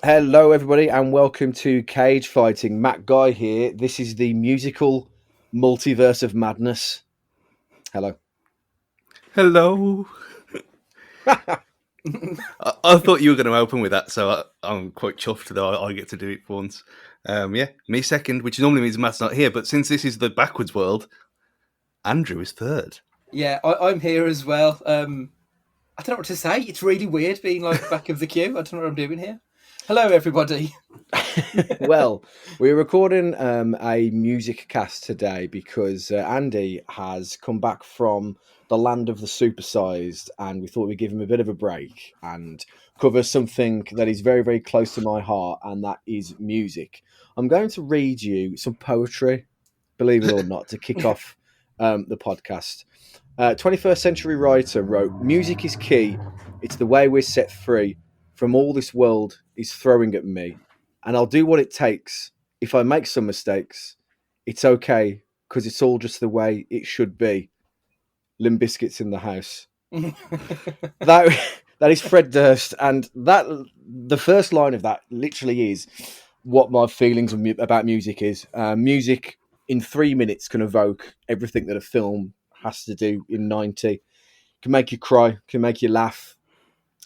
Hello, everybody, and welcome to Cage Fighting. Matt Guy here. This is the musical multiverse of madness. Hello. Hello. I thought you were going to open with that, so I'm quite chuffed that I get to do it for once. Me second, which normally means Matt's not here, but since this is the backwards world, Andrew is third. Yeah, I'm here as well. I don't know what to say. It's really weird being like back of the queue. I don't know what I'm doing here. Hello, everybody. Well, we're recording a MusiCast today because Andy has come back from the land of the supersized, and we thought we'd give him a bit of a break and cover something that is very, very close to my heart, and that is music. I'm going to read you some poetry, believe it or not, to kick off the podcast. 21st century writer wrote, "Music is key. It's the way we're set free from all this world is throwing at me. And I'll do what it takes. If I make some mistakes, it's okay, because it's all just the way it should be." Limb Biscuits in the house. that is Fred Durst, and the first line of that literally is what my feelings about music is. Music in 3 minutes can evoke everything that a film has to do in 90. It can make you cry, can make you laugh.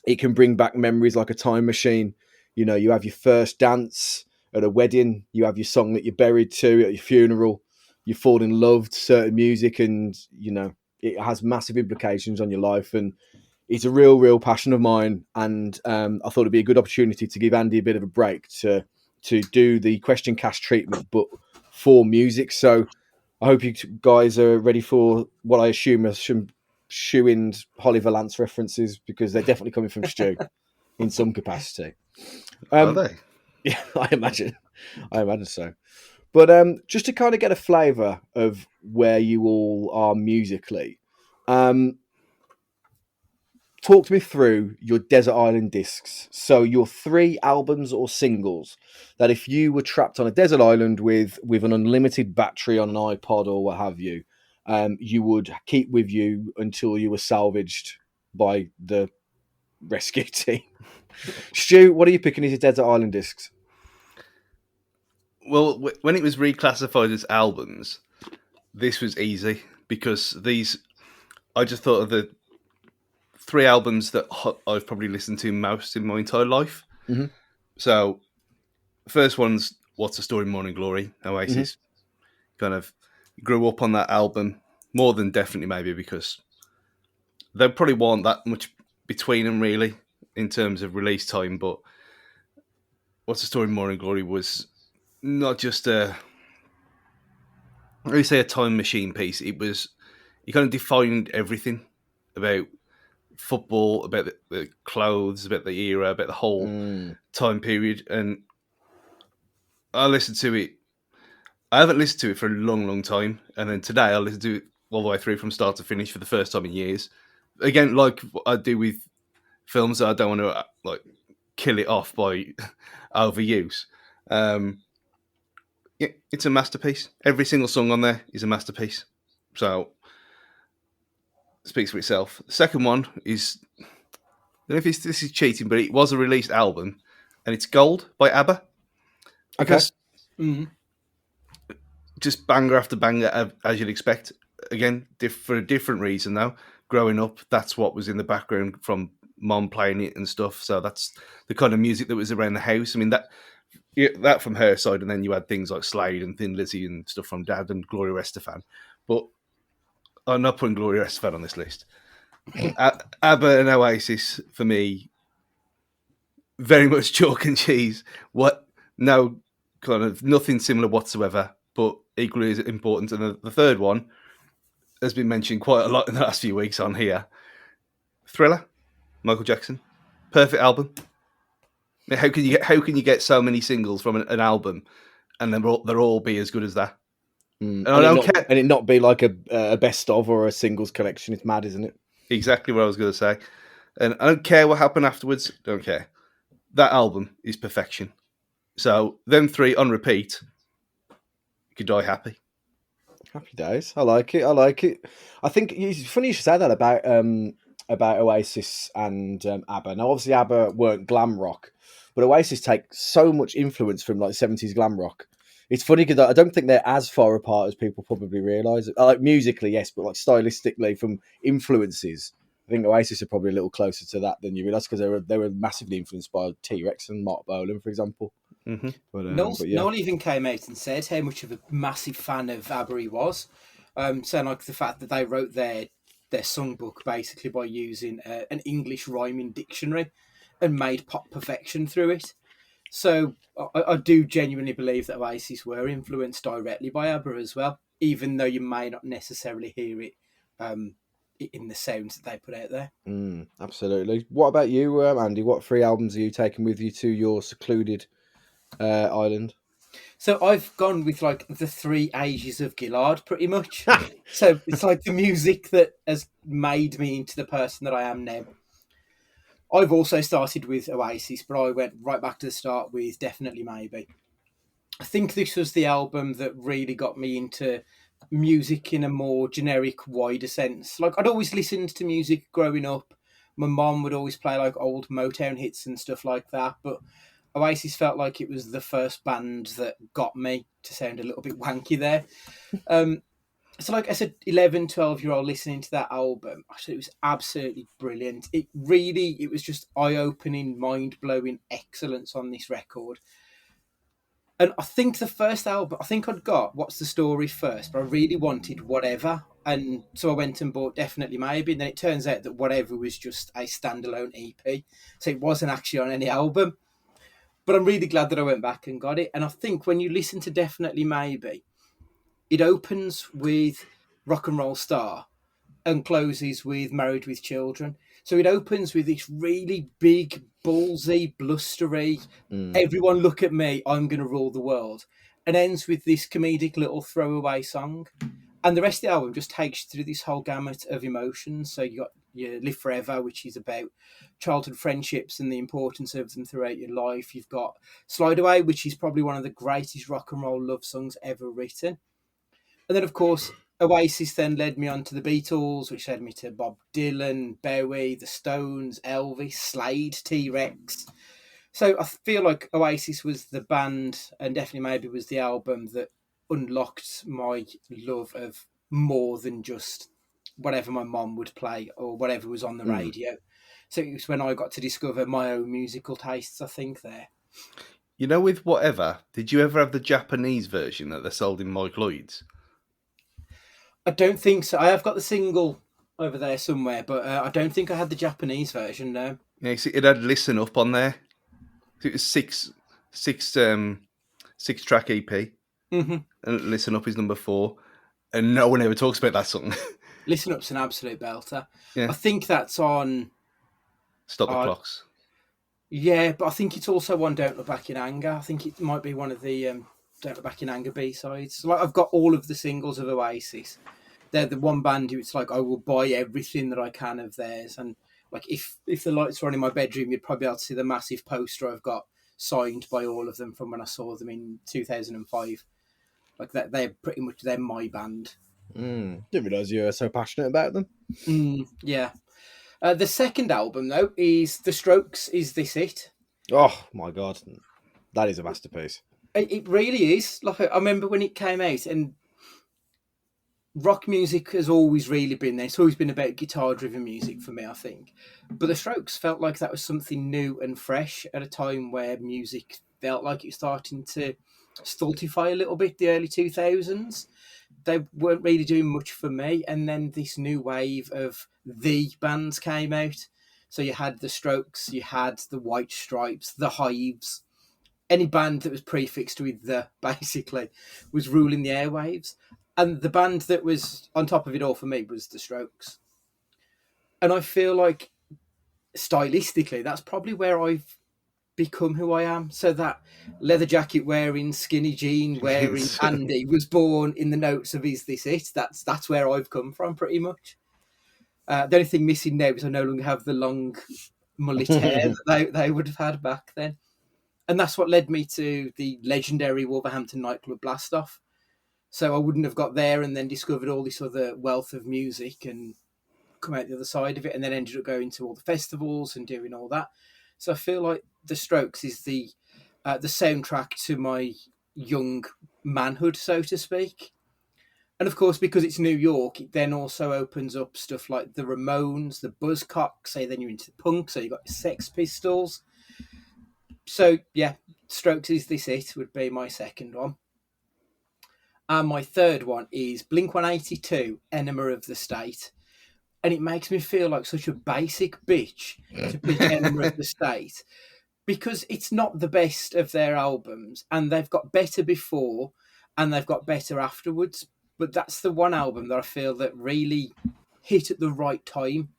It can bring back memories like a time machine. You know, you have your first dance at a wedding, you have your song that you're buried to at your funeral, you fall in love to certain music, and you know it has massive implications on your life. And it's a real passion of mine. And I thought it'd be a good opportunity to give Andy a bit of a break to do the question cast treatment, but for music. So I hope you guys are ready for what I assume are some shoe-in Holly Valance references, because they're definitely coming from Stu in some capacity. Are they? Yeah, I imagine so. But just to kind of get a flavour of where you all are musically, talk to me through your Desert Island discs. So your 3 albums or singles that if you were trapped on a desert island with an unlimited battery on an iPod or what have you, you would keep with you until you were salvaged by the rescue team. Stu, what are you picking as your Desert Island discs? Well, when it was reclassified as albums, this was easy because I just thought of the 3 albums that I've probably listened to most in my entire life. Mm-hmm. So, first one's What's the Story, Morning Glory, Oasis. Mm-hmm. Kind of grew up on that album more than definitely, maybe because there probably weren't that much between them really in terms of release time. But What's the Story, Morning Glory was not just a time machine piece. It kind of defined everything about football, about the clothes, about the era, about the whole time period. And I listened to it. I haven't listened to it for a long time. And then today I listened to it all the way through from start to finish for the first time in years. Again, like what I do with films that I don't want to like kill it off by overuse. Yeah, it's a masterpiece. Every single song on there is a masterpiece. So it speaks for itself. The second one is, I don't know if this is cheating, but it was a released album, and it's Gold by ABBA. Because just banger after banger, as you'd expect. Again, for a different reason though. Growing up, that's what was in the background from mom playing it and stuff. So that's the kind of music that was around the house. I mean, that from her side, and then you had things like Slade and Thin Lizzy and stuff from Dad and Gloria Estefan. But I'm not putting Gloria Estefan on this list. ABBA and Oasis, for me, very much chalk and cheese. No, kind of nothing similar whatsoever, but equally as important. And the third one has been mentioned quite a lot in the last few weeks on here. Thriller, Michael Jackson, perfect album. How can you get so many singles from an album, and then they'll all be as good as that? And I don't care, and it not be like a best of or a singles collection. It's mad, isn't it? Exactly what I was going to say. And I don't care what happened afterwards. Don't care. That album is perfection. So them 3 on repeat, you could die happy. Happy days. I like it. I think it's funny you should say that about Oasis and ABBA. Now, obviously, ABBA weren't glam rock, but but Oasis take so much influence from like 70s glam rock. It's funny because I don't think they're as far apart as people probably realise. Like musically, yes, but like stylistically, from influences, I think Oasis are probably a little closer to that than you realise because they were massively influenced by T-Rex and Mark Bolan, for example. Mm-hmm. But yeah. Noel even came out and said how much of a massive fan of ABBA he was, saying like the fact that they wrote their songbook basically by using an English rhyming dictionary and made pop perfection through it. So I do genuinely believe that Oasis were influenced directly by ABBA as well, even though you may not necessarily hear it in the sounds that they put out there. Absolutely. What about you, Andy? What 3 albums are you taking with you to your secluded island? So I've gone with like the 3 ages of Gillard, pretty much. So it's like the music that has made me into the person that I am now. I've also started with Oasis, but I went right back to the start with Definitely Maybe. I think this was the album that really got me into music in a more generic, wider sense. Like I'd always listened to music growing up. My mom would always play like old Motown hits and stuff like that, but Oasis felt like it was the first band that got me to sound a little bit wanky there. So like I said, 11, 12-year-old listening to that album, I thought it was absolutely brilliant. It was just eye-opening, mind-blowing excellence on this record. And I think the first album, I think I'd got What's the Story first, but I really wanted Whatever. And so I went and bought Definitely Maybe. And then it turns out that Whatever was just a standalone EP. So it wasn't actually on any album. But I'm really glad that I went back and got it. And I think when you listen to Definitely Maybe, it opens with Rock and Roll Star and closes with Married with Children. So it opens with this really big, ballsy, blustery, everyone look at me, I'm going to rule the world, and ends with this comedic little throwaway song. And the rest of the album just takes you through this whole gamut of emotions. So you got your Live Forever, which is about childhood friendships and the importance of them throughout your life. You've got Slide Away, which is probably one of the greatest rock and roll love songs ever written. And then, of course, Oasis then led me on to the Beatles, which led me to Bob Dylan, Bowie, the Stones, Elvis, Slade, T-Rex. So I feel like Oasis was the band, and Definitely Maybe was the album that unlocked my love of more than just whatever my mom would play or whatever was on the radio. So it was when I got to discover my own musical tastes, I think, there. You know, with Whatever, did you ever have the Japanese version that they sold in Mike Lloyd's? I don't think so. I have got the single over there somewhere, but I don't think I had the Japanese version, no. Yeah, it had Listen Up on there. It was six track EP. Mm-hmm. And Listen Up is number 4. And no one ever talks about that song. Listen Up's an absolute belter. Yeah. I think that's on Stop the Clocks. Yeah, but I think it's also on Don't Look Back in Anger. I think it might be one of the Don't Look Back in Anger B-sides. So, like, I've got all of the singles of Oasis. They're the one band who it's like I will buy everything that I can of theirs. And like if the lights were on in my bedroom, you'd probably be able to see the massive poster I've got signed by all of them from when I saw them in 2005. Like that, they're my band. Didn't realise you were so passionate about them. Yeah. The second album though is The Strokes' Is This It? Oh my god, that is a masterpiece. It really is. Like I remember when it came out, and rock music has always really been there. It's always been about guitar-driven music for me, I think. But The Strokes felt like that was something new and fresh at a time where music felt like it was starting to stultify a little bit, the early 2000s. They weren't really doing much for me. And then this new wave of the bands came out. So you had The Strokes, you had the White Stripes, the Hives. Any band that was prefixed with the, basically, was ruling the airwaves. And the band that was on top of it all for me was The Strokes. And I feel like stylistically, that's probably where I've become who I am. So that leather jacket wearing, skinny jean wearing Andy was born in the notes of Is This It? That's where I've come from pretty much. The only thing missing now is I no longer have the long mullet hair that they would have had back then. And that's what led me to the legendary Wolverhampton nightclub Blast Off. So I wouldn't have got there and then discovered all this other wealth of music and come out the other side of it, and then ended up going to all the festivals and doing all that. So I feel like The Strokes is the soundtrack to my young manhood, so to speak. And of course, because it's New York, it then also opens up stuff like the Ramones, the Buzzcocks. Say then you're into punk, so you've got the Sex Pistols. So yeah, Strokes is this it would be my second one. And my third one is Blink 182, Enema of the State. And it makes me feel like such a basic bitch to pick Enema of the State because it's not the best of their albums, and they've got better before and they've got better afterwards. But that's the one album that I feel that really hit at the right time.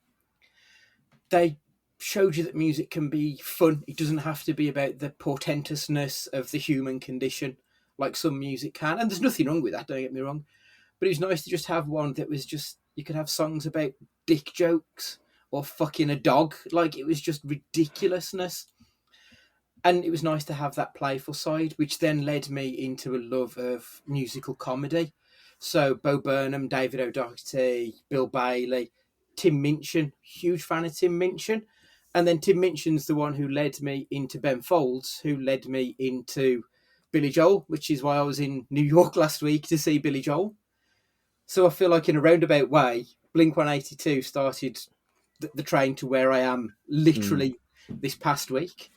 They showed you that music can be fun. It doesn't have to be about the portentousness of the human condition like some music can. And there's nothing wrong with that, don't get me wrong. But it was nice to just have one that was just, you could have songs about dick jokes or fucking a dog. Like, it was just ridiculousness. And it was nice to have that playful side, which then led me into a love of musical comedy. So Bo Burnham, David O'Doherty, Bill Bailey, Tim Minchin, huge fan of Tim Minchin. And then Tim Minchin's the one who led me into Ben Folds, who led me into Billy Joel, which is why I was in New York last week to see Billy Joel. So I feel like in a roundabout way, Blink 182 started the train to where I am literally this past week.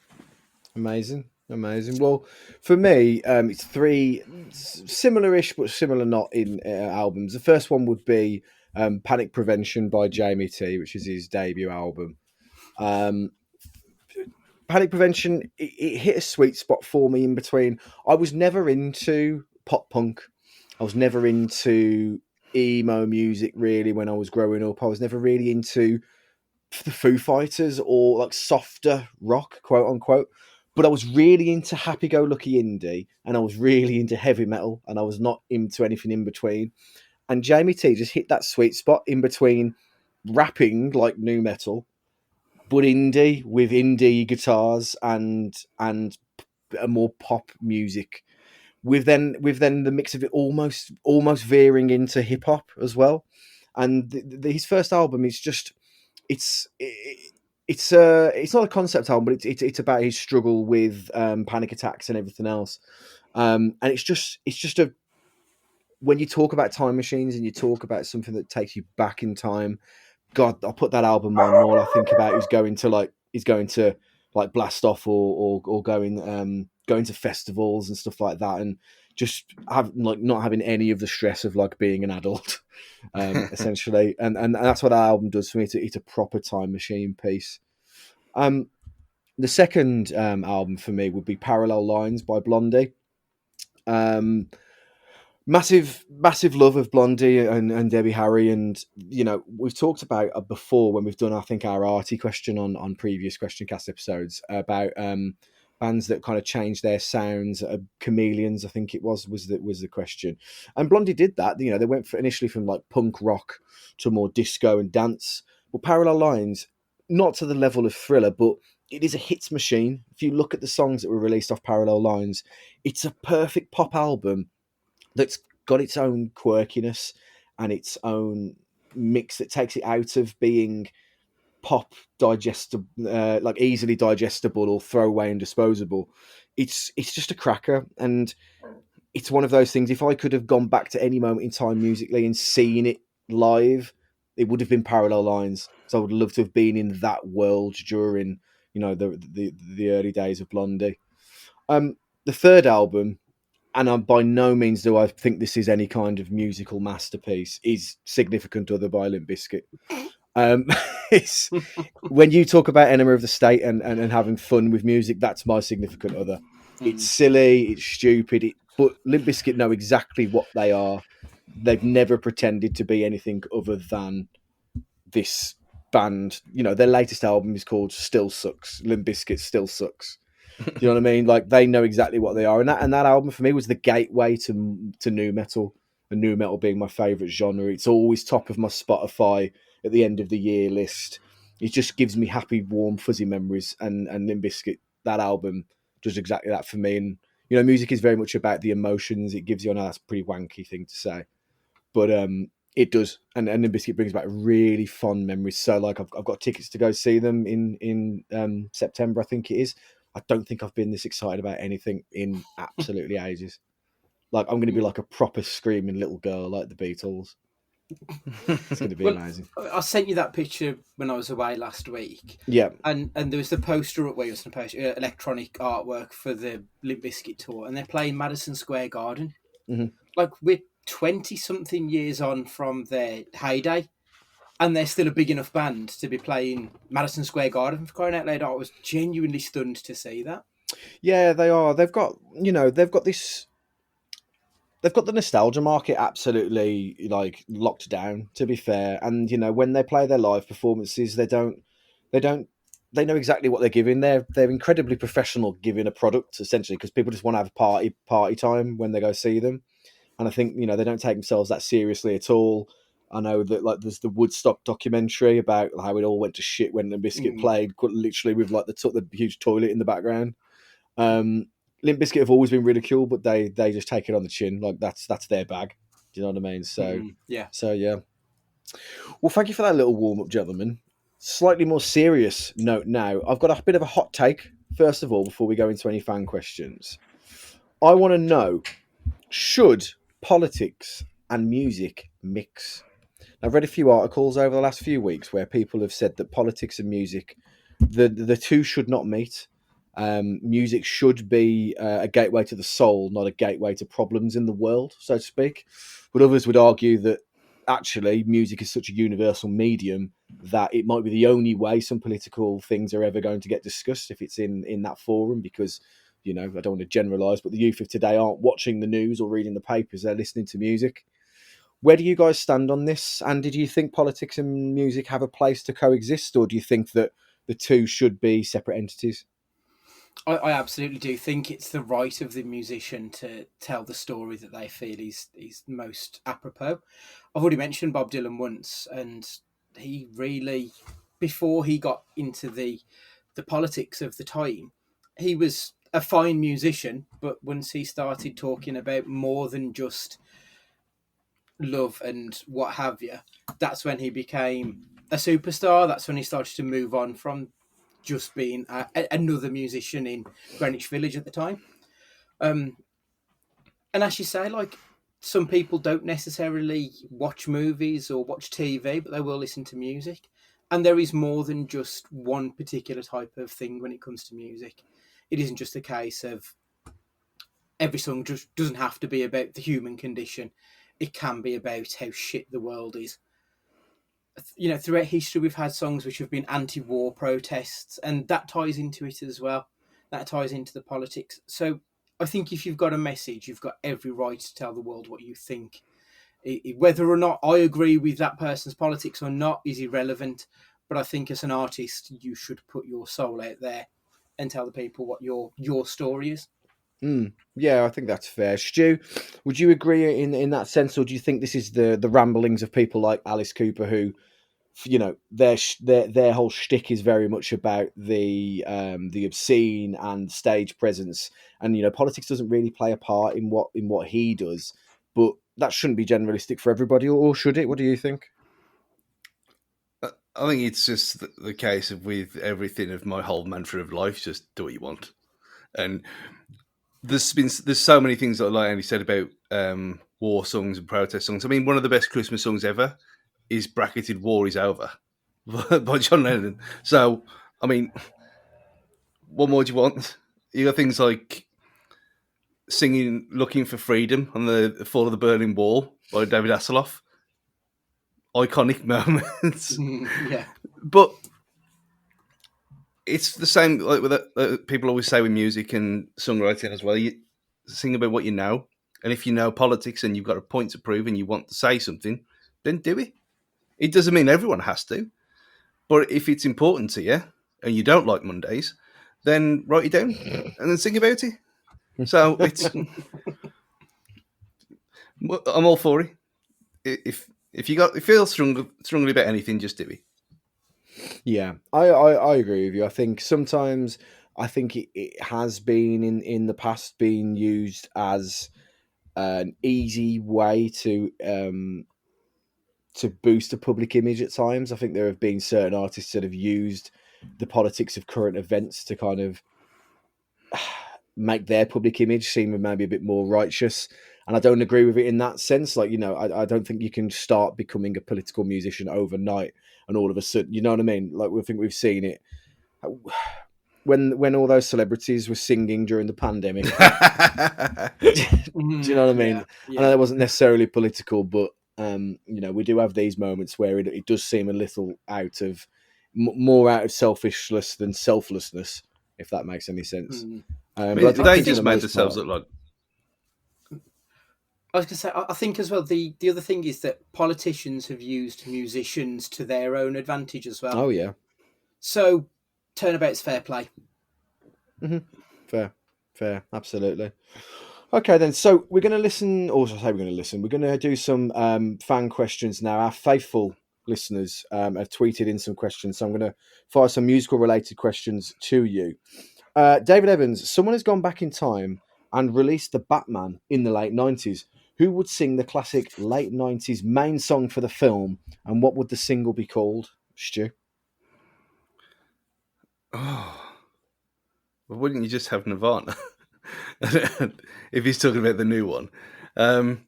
Amazing. Well, for me, it's three similar-ish, but similar not in albums. The first one would be Panic Prevention by Jamie T, which is his debut album. Panic Prevention, it hit a sweet spot for me in between. I was never into pop punk. I was never into emo music, really, when I was growing up. I was never really into the Foo Fighters or like softer rock, quote unquote. But I was really into happy-go-lucky indie, and I was really into heavy metal, and I was not into anything in between. And Jamie T just hit that sweet spot in between rapping like nu metal, but indie with indie guitars and a more pop music. With then the mix of it almost veering into hip hop as well. And his first album is just it's not a concept album, but it's about his struggle with panic attacks and everything else. And it's just a, when you talk about time machines and you talk about something that takes you back in time, God, I'll put that album on, and all I think about is going to blast off or going to festivals and stuff like that, and just not having any of the stress of like being an adult, essentially. And that's what that album does for me. It's a proper time machine piece. The second album for me would be Parallel Lines by Blondie. Massive love of Blondie and Debbie Harry, and you know, we've talked about before when we've done, I think, our arty question on previous question cast episodes about bands that kind of changed their sounds, chameleons, I think it was the question. And Blondie did that. You know, they went initially from like punk rock to more disco and dance. But Parallel Lines, not to the level of Thriller, but it is a hits machine. If you look at the songs that were released off Parallel Lines, it's a perfect pop album that's got its own quirkiness and its own mix that takes it out of being pop digestible, like easily digestible or throwaway and disposable. It's just a cracker, and it's one of those things. If I could have gone back to any moment in time musically and seen it live, it would have been Parallel Lines. So I would love to have been in that world during, you know, the early days of Blondie. The third album, and by no means do I think this is any kind of musical masterpiece, is Significant Other by Limp Bizkit. It's, when you talk about Enema of the State and having fun with music, that's my Significant Other. It's silly, it's stupid, but Limp Bizkit know exactly what they are. They've never pretended to be anything other than this band. You know, their latest album is called Still Sucks. Limp Bizkit Still Sucks. Do you know what I mean? Like, they know exactly what they are, and that album for me was the gateway to nu metal. And nu metal being my favourite genre, it's always top of my Spotify at the end of the year list. It just gives me happy, warm, fuzzy memories. And Limp Bizkit, that album does exactly that for me. And you know, music is very much about the emotions it gives you. I know that's a pretty wanky thing to say, but it does. And Limp Bizkit brings back really fond memories. So like, I've got tickets to go see them in September, I think it is. I don't think I've been this excited about anything in absolutely ages. Like, I'm going to be like a proper screaming little girl like the Beatles. It's going to be amazing. I sent you that picture when I was away last week. Yeah. And there was the poster up where it was electronic artwork for the Limp Bizkit tour, and they're playing Madison Square Garden. Mm-hmm. Like, we're 20-something years on from their heyday, and they're still a big enough band to be playing Madison Square Garden, for crying out loud. I was genuinely stunned to see that. Yeah, they are. They've got this. They've got the nostalgia market absolutely like locked down, to be fair. And when they play their live performances, they they know exactly what they're giving. They're incredibly professional giving a product, essentially, because people just want to have a party time when they go see them. And I think they don't take themselves that seriously at all. I know that like there's the Woodstock documentary about how it all went to shit when the Biscuit played, literally with like the huge toilet in the background. Limp Bizkit have always been ridiculed, but they just take it on the chin. Like that's their bag. Do you know what I mean? So yeah. Well, thank you for that little warm up, gentlemen. Slightly more serious note now. I've got a bit of a hot take. First of all, before we go into any fan questions, I want to know: should politics and music mix? I've read a few articles over the last few weeks where people have said that politics and music, the two should not meet. Music should be a gateway to the soul, not a gateway to problems in the world, so to speak. But others would argue that actually music is such a universal medium that it might be the only way some political things are ever going to get discussed if it's in that forum, because I don't want to generalize, but the youth of today aren't watching the news or reading the papers, they're listening to music. Where do you guys stand on this? And did you think politics and music have a place to coexist, or do you think that the two should be separate entities? I absolutely do think it's the right of the musician to tell the story that they feel is most apropos. I've already mentioned Bob Dylan once, and he really, before he got into the politics of the time, he was a fine musician, but once he started talking about more than just love and what have you, that's when he became a superstar. That's when he started to move on from just being another musician in Greenwich Village at the time. And as you say, like, some people don't necessarily watch movies or watch TV, but they will listen to music. And there is more than just one particular type of thing when it comes to music. It isn't just a case of every song just doesn't have to be about the human condition. It can be about how shit the world is. Throughout history, we've had songs which have been anti-war protests, and that ties into it as well. That ties into the politics. So I think if you've got a message, you've got every right to tell the world what you think. Whether or not I agree with that person's politics or not is irrelevant. But I think as an artist, you should put your soul out there and tell the people what your story is. Yeah, I think that's fair. Stu, would you agree in that sense, or do you think this is the ramblings of people like Alice Cooper, who, their whole shtick is very much about the obscene and stage presence, and politics doesn't really play a part in what he does, but that shouldn't be generalistic for everybody, or should it? What do you think? I think it's just the case of with everything of my whole mantra of life, just do what you want. And there's so many things that, like Andy said, about war songs and protest songs. I mean, one of the best Christmas songs ever is bracketed "War Is Over" by John Lennon. So, I mean, what more do you want? You got things like singing "Looking for Freedom" on the Fall of the Berlin Wall by David Hasselhoff. Iconic moments. Yeah. But it's the same, like with people always say with music and songwriting as well. You sing about what you know, and if you know politics and you've got a point to prove and you want to say something, then do it. It doesn't mean everyone has to, but if it's important to you and you don't like Mondays, then write it down and then sing about it. So I'm all for it. If you feel strongly about anything, just do it. Yeah, I agree with you. I think sometimes it has been in the past been used as an easy way to boost a public image at times. I think there have been certain artists that have used the politics of current events to kind of make their public image seem maybe a bit more righteous. And I don't agree with it in that sense. Like, I don't think you can start becoming a political musician overnight and all of a sudden, you know what I mean? Like, we think we've seen it when all those celebrities were singing during the pandemic. Do you know what I mean? Yeah. I know that wasn't necessarily political, but we do have these moments where it does seem a little out of more out of selfishness than selflessness, if that makes any sense. But they just made themselves look like. I was going to say, I think as well, the other thing is that politicians have used musicians to their own advantage as well. Oh, yeah. So, turnabout's fair play. Mm-hmm. Fair, absolutely. Okay, then. So we're going to listen, or I say we're going to listen. We're going to do some fan questions now. Our faithful listeners have tweeted in some questions, so I'm going to fire some musical-related questions to you. David Evans, someone has gone back in time and released the Batman in the late 90s. Who would sing the classic late 90s main song for the film, and what would the single be called, Stu? Oh, well, wouldn't you just have Nirvana? If he's talking about the new one. I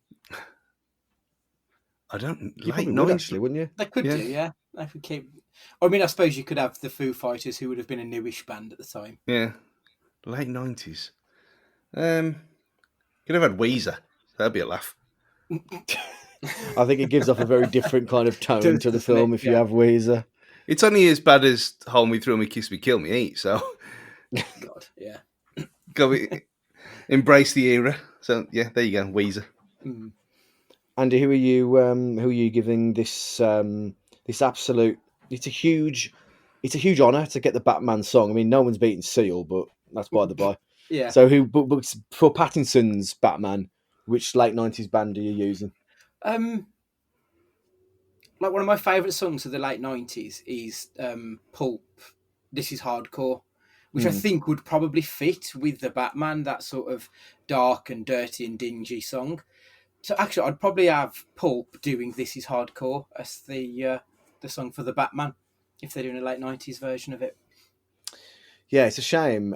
don't. You probably would, actually, wouldn't you? They could do, yeah. They could keep. I mean, I suppose you could have the Foo Fighters, who would have been a newish band at the time. Yeah, late 90s. Could have had Weezer. That'd be a laugh. I think it gives off a very different kind of tone to the film if you have Weezer. It's only as bad as Hold Me, Thrill Me, Kiss Me, Kill Me, Eat. So, God, yeah. Embrace the era. So, yeah, there you go, Weezer. Andy, who are you giving this this absolute? It's a huge honour to get the Batman song. I mean, no one's beaten Seal, but that's by the by. Yeah. So but for Pattinson's Batman, which late 90s band are you using? Like one of my favourite songs of the late 90s is Pulp, This Is Hardcore, which I think would probably fit with the Batman, that sort of dark and dirty and dingy song. So actually, I'd probably have Pulp doing This Is Hardcore as the song for the Batman, if they're doing a late 90s version of it. Yeah, it's a shame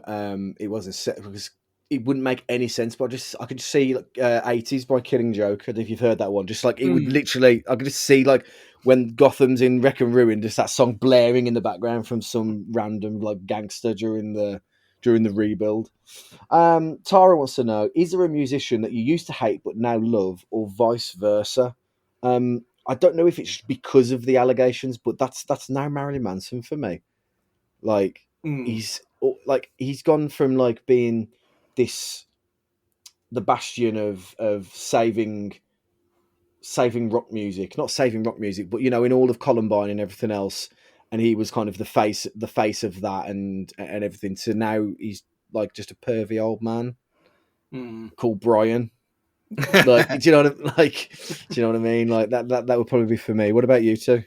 it wasn't set because it wouldn't make any sense. But I could just see 80s by Killing Joke. I don't know if you've heard that one. Just like it would literally, I could just see like when Gotham's in wreck and ruin, just that song blaring in the background from some random like gangster during the rebuild. Tara wants to know: is there a musician that you used to hate but now love, or vice versa? I don't know if it's because of the allegations, but that's now Marilyn Manson for me. Like he's gone from like being the bastion of saving rock music, not saving rock music, but in all of Columbine and everything else, and he was kind of the face of that and everything. So now he's like just a pervy old man called Brian. Like, do you know what I mean? Like that would probably be for me. What about you two?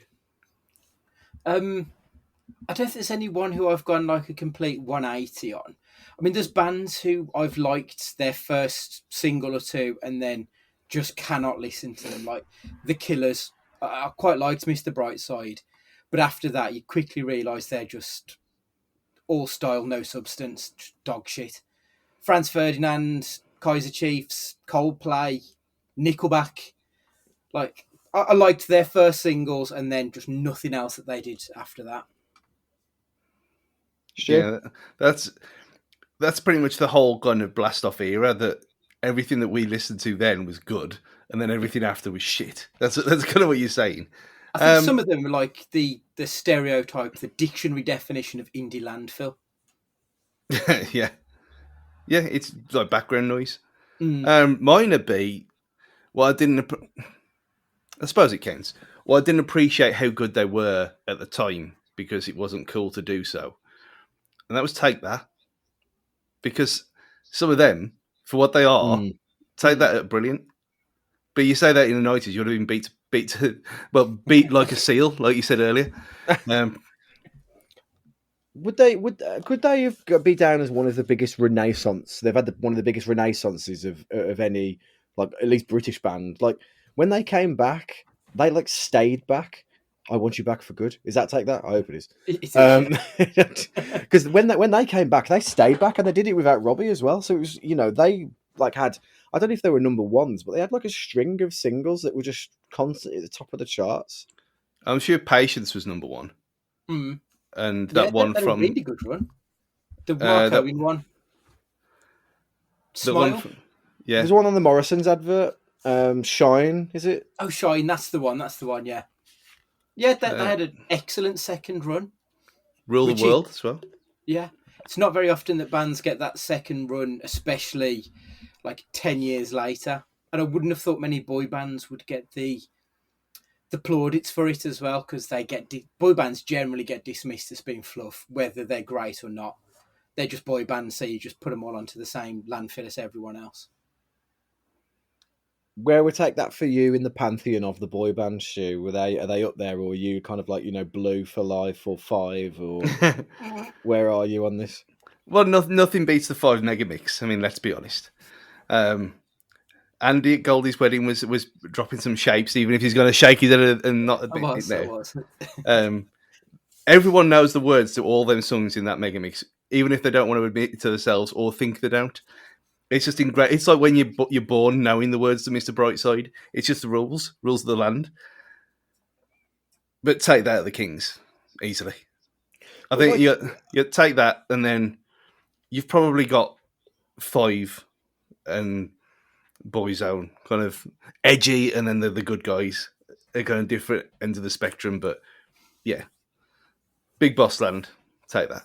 I don't think there's anyone who I've gone like a complete 180 on. I mean, there's bands who I've liked their first single or two and then just cannot listen to them. Like The Killers, I quite liked Mr. Brightside, but after that, you quickly realise they're just all style, no substance, dog shit. Franz Ferdinand, Kaiser Chiefs, Coldplay, Nickelback. Like, I liked their first singles and then just nothing else that they did after that. Sure. Yeah, that's pretty much the whole kind of blast off era, that everything that we listened to then was good and then everything after was shit. That's kind of what you're saying. I think some of them are like the stereotype, the dictionary definition of indie landfill. Yeah, it's like background noise. Mine would be, well, I suppose it counts. Well, I didn't appreciate how good they were at the time because it wasn't cool to do so. And that was Take That. Because some of them, for what they are, Take That at brilliant. But you say that in the 90s, you would have been beat like a seal, like you said earlier. Could they have be down as one of the biggest renaissance? They've had one of the biggest renaissances of any, like, at least British band. Like when they came back, they like stayed back. I Want You Back for Good. Is that Take That? I hope it is. It is. Because when they came back, they stayed back and they did it without Robbie as well. So it was, they like had, I don't know if they were number ones, but they had like a string of singles that were just constantly at the top of the charts. I'm sure Patience was number one. Mm. And Yeah, that one that from a really good run. The Mark Owen one. the Smile. one from, yeah. There's one on the Morrison's advert. Shine, is it? Oh, Shine. That's the one. Yeah. Yeah, they had an excellent second run. Rule the World as well. Yeah. It's not very often that bands get that second run, especially like 10 years later. And I wouldn't have thought many boy bands would get the plaudits for it as well, because boy bands generally get dismissed as being fluff, whether they're great or not. They're just boy bands, so you just put them all onto the same landfill as everyone else. Where would take that for you in the pantheon of the boy band, Stu? Are they up there, or are you kind of like, Blue for Life or Five, or where are you on this? Well, nothing beats the Five Megamix. I mean, let's be honest. Andy at Goldie's wedding was dropping some shapes, even if he's going to shake his head and not admit it now. Everyone knows the words to all them songs in that Megamix, even if they don't want to admit it to themselves or think they don't. It's just great. It's like when you're born knowing the words to Mr. Brightside. It's just the rules of the land. But take that at the Kings easily. I think you take that, and then you've probably got Five and Boyzone, kind of edgy, and then the good guys. They're kind of different ends of the spectrum, but yeah, Big Boss Land. Take that.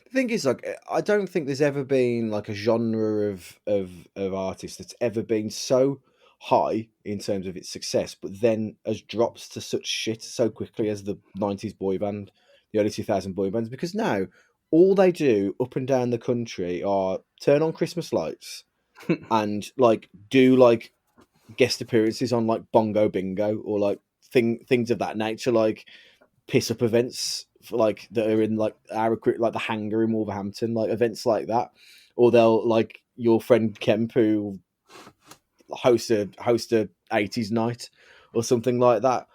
The thing is, like, I don't think there's ever been like a genre of artists that's ever been so high in terms of its success, but then has drops to such shit so quickly as the 90s boy band, the early 2000 boy bands, because now all they do up and down the country are turn on Christmas lights and like do like guest appearances on like Bongo Bingo or like things of that nature, like piss up events like that are in like like the Hangar in Wolverhampton, like events like that, or they'll like your friend Kemp who host a 80s night or something like that.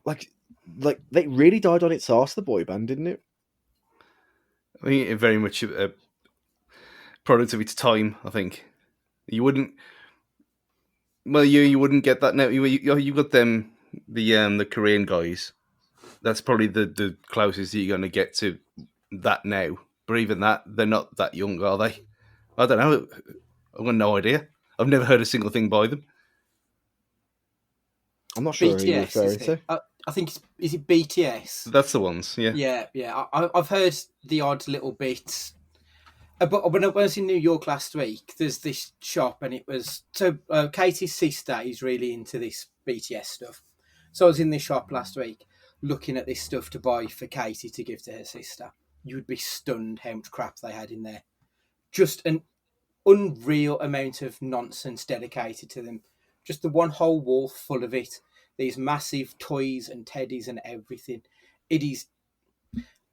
Like they really died on its arse, the boy band, didn't it? I think it very much a product of its time. I think you wouldn't. Well, you wouldn't get that now. You got them the Korean guys. That's probably the closest that you're going to get to that now. But even that, they're not that young, are they? I don't know. I've got no idea. I've never heard a single thing by them. I'm not sure BTS, who you're referring to. I think is it BTS? That's the ones, yeah. Yeah. I've heard the odd little bits. But when I was in New York last week, there's this shop, and it was Katie's sister is really into this BTS stuff. So I was in this shop last week looking at this stuff to buy for Katie to give to her sister. You would be stunned how much crap they had in there. Just an unreal amount of nonsense dedicated to them. Just the one whole wall full of it. These massive toys and teddies and everything. It is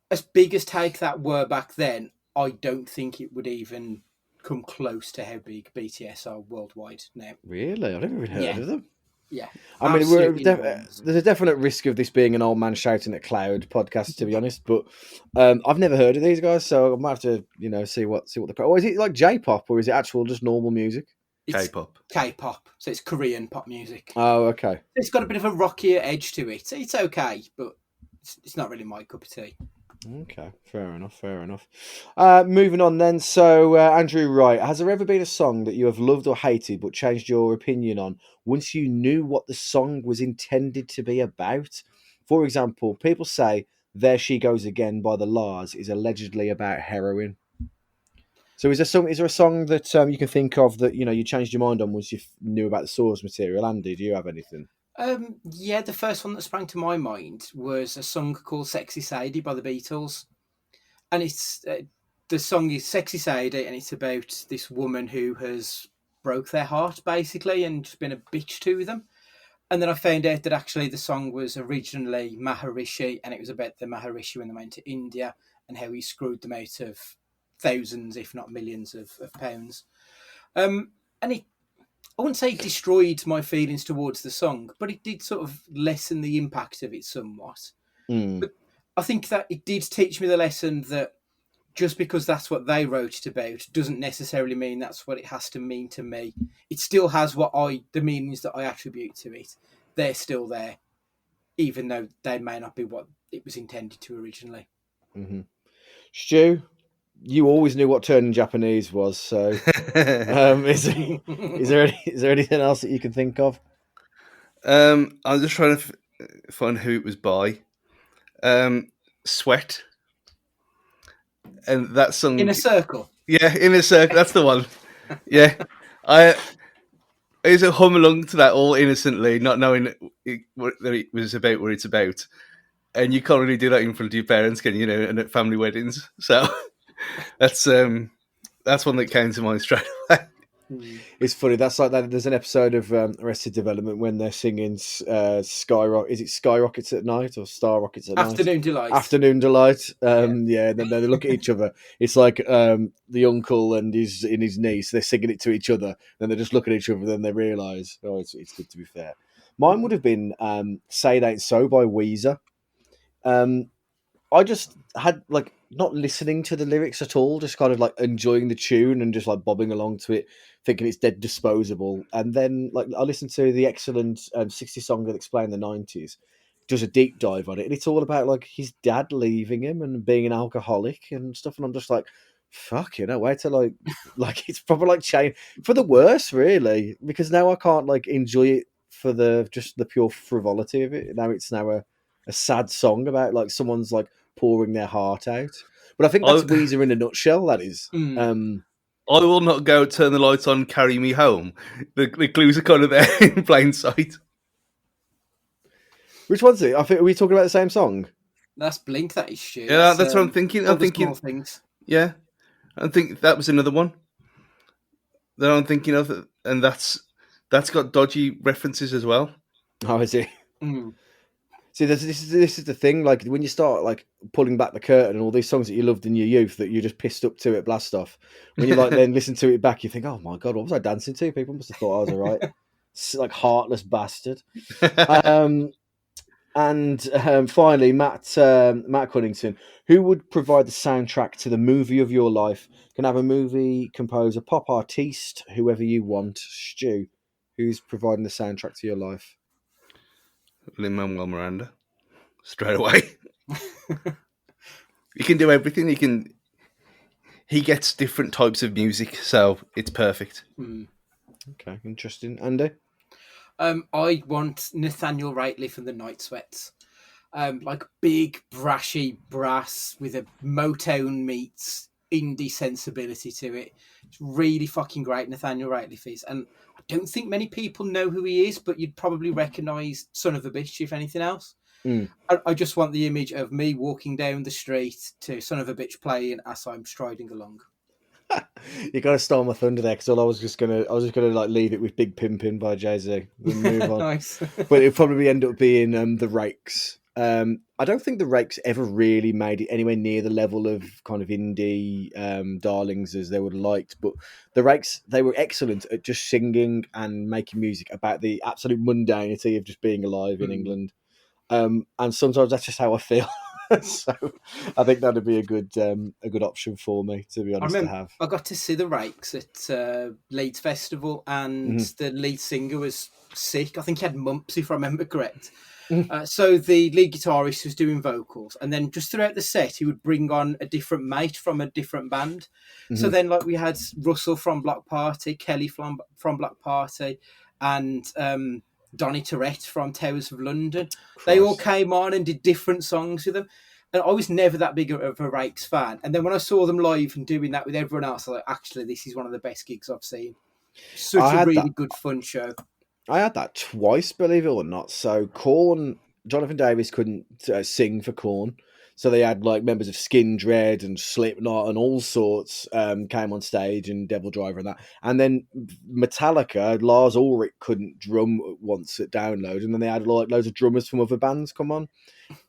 as big as Take That were back then. I don't think it would even come close to how big BTS are worldwide now. Really? I've never even heard of them. Yeah. I mean, there's a definite risk of this being an old man shouting at cloud podcast, to be honest. But I've never heard of these guys, so I might have to, see what the. Or is it like J-pop, or is it actual just normal music? It's K-pop. So it's Korean pop music. Oh, okay. It's got a bit of a rockier edge to it. It's okay, but it's not really my cup of tea. Okay, fair enough. Moving on then. So, Andrew Wright, has there ever been a song that you have loved or hated but changed your opinion on once you knew what the song was intended to be about? For example, people say There She Goes Again by the Lars is allegedly about heroin. So is there a song that you can think of that, you changed your mind on once you knew about the source material? Andy, do you have anything? Yeah, the first one that sprang to my mind was a song called Sexy Sadie by the Beatles. And it's the song is Sexy Sadie, and it's about this woman who has broke their heart, basically, and just been a bitch to them. And then I found out that actually the song was originally Maharishi, and it was about the Maharishi when they went to India and how he screwed them out of thousands, if not millions, of pounds. And I wouldn't say it destroyed my feelings towards the song, but it did sort of lessen the impact of it somewhat. Mm. But I think that it did teach me the lesson that just because that's what they wrote it about doesn't necessarily mean that's what it has to mean to me. It still has the meanings that I attribute to it. They're still there, even though they may not be what it was intended to originally. Mm-hmm. Stu, you always knew what turning Japanese was, so is there anything else that you can think of? I'm just trying to find who it was by. Sweat, and that song In a circle. Yeah, in a circle. That's the one. Yeah, I used to hum along to that all innocently, not knowing what it was about, what it's about. And you can't really do that in front of your parents, can you? And at family weddings. So that's one that came to mind straight away. It's funny. That's like that. There's an episode of Arrested Development when they're singing "Skyrocket." Is it "Skyrockets at Night" or "Star Rockets at Night"? Afternoon Delight. Afternoon Delight. Yeah. Then they look at each other. It's like the uncle and his niece. They're singing it to each other. Then they just look at each other. Then they realise, oh, it's good to be fair. Mine would have been "Say It Ain't So" by Weezer. I just had like not listening to the lyrics at all, just kind of like enjoying the tune and just like bobbing along to it, thinking it's dead disposable. And then like I listened to the excellent 60 song that explained the 90s, does a deep dive on it, and it's all about like his dad leaving him and being an alcoholic and stuff. And I'm just like, fuck, wait till like it's probably like change for the worse, really, because now I can't like enjoy it for the pure frivolity of it. Now it's a sad song about like someone's like pouring their heart out. But I think that's Weezer in a nutshell. That is. I will not go turn the lights on, carry me home. The clues are kind of there in plain sight. Which one's it? I think are we talking about the same song? That's Blink. That is shit. Yeah, that's what I'm thinking. I'm thinking things. Yeah, I think that was another one that I'm thinking of, and that's got dodgy references as well. Oh, is it? See, this is the thing. Like when you start like pulling back the curtain and all these songs that you loved in your youth that you just pissed up to at blast off. When you like then listen to it back, you think, oh my god, what was I dancing to? People must have thought I was alright. Like heartless bastard. And finally, Matt Cunnington, who would provide the soundtrack to the movie of your life? Can have a movie composer, pop artiste, whoever you want. Stu, who's providing the soundtrack to your life? Lin-Manuel Miranda, straight away. He can do everything. He gets different types of music, so it's perfect. Okay, interesting. Andy? I want Nathaniel Rateliff from the Night Sweats. Like big, brashy brass with a Motown meets indie sensibility to it. It's really fucking great, Nathaniel Rateliff is. And I don't think many people know who he is, but you'd probably recognise Son of a Bitch, if anything else. I just want the image of me walking down the street to Son of a Bitch playing as I'm striding along. You got to steal my thunder there because I was just gonna like leave it with Big Pimpin' by Jay-Z and move on. Nice. But it'll probably end up being the Rakes. I don't think the Rakes ever really made it anywhere near the level of kind of indie darlings as they would have liked. But the Rakes, they were excellent at just singing and making music about the absolute mundanity of just being alive in England. And sometimes that's just how I feel. So I think that'd be a good option for me, to be honest. I got to see the Rakes at Leeds Festival, and the lead singer was sick. I think he had mumps, if I remember correct. So the lead guitarist was doing vocals, and then just throughout the set, he would bring on a different mate from a different band. So then, like, we had Russell from Block Party, Kelly from Block Party, and Donny Tourette from Towers of London. Christ. They all came on and did different songs with them. And I was never that big of a Rakes fan. And then when I saw them live and doing that with everyone else, I was like, actually, this is one of the best gigs I've seen. Such a really good, fun show. I had that twice, believe it or not. So Korn, Jonathan Davis couldn't sing for Korn. So they had like members of Skin Dread and Slipknot and all sorts came on stage, and Devil Driver and that. And then Metallica, Lars Ulrich couldn't drum once at Download, and then they had like loads of drummers from other bands come on.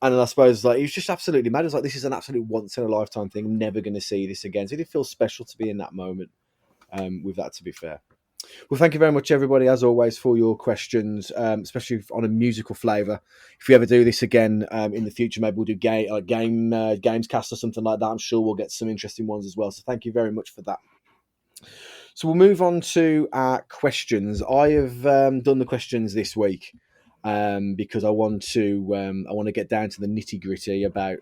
And I suppose like he was just absolutely mad. It was like, this is an absolute once in a lifetime thing. I'm never going to see this again. So it did feel special to be in that moment with that, to be fair. Well, thank you very much, everybody, as always, for your questions, especially on a musical flavour. If we ever do this again in the future, maybe we'll do games cast or something like that. I'm sure we'll get some interesting ones as well. So thank you very much for that. So we'll move on to our questions. I have done the questions this week because I want to get down to the nitty gritty about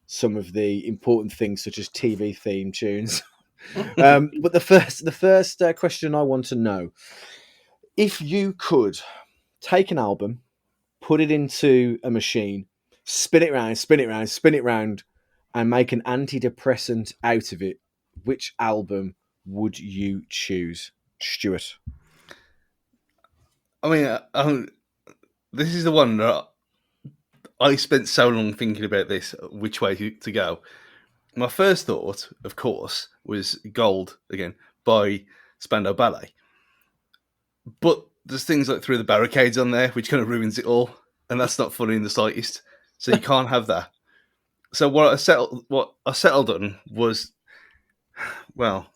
some of the important things, such as TV theme tunes. But the first question I want to know: if you could take an album, put it into a machine, spin it round, spin it round, spin it round, and make an antidepressant out of it, which album would you choose, Stuart? I mean, this is the one that I spent so long thinking about this, which way to go. My first thought, of course, was Gold again by Spandau Ballet. But there's things like Through the Barricades on there, which kind of ruins it all. And that's not funny in the slightest. So you can't have that. So what I settled on was, well,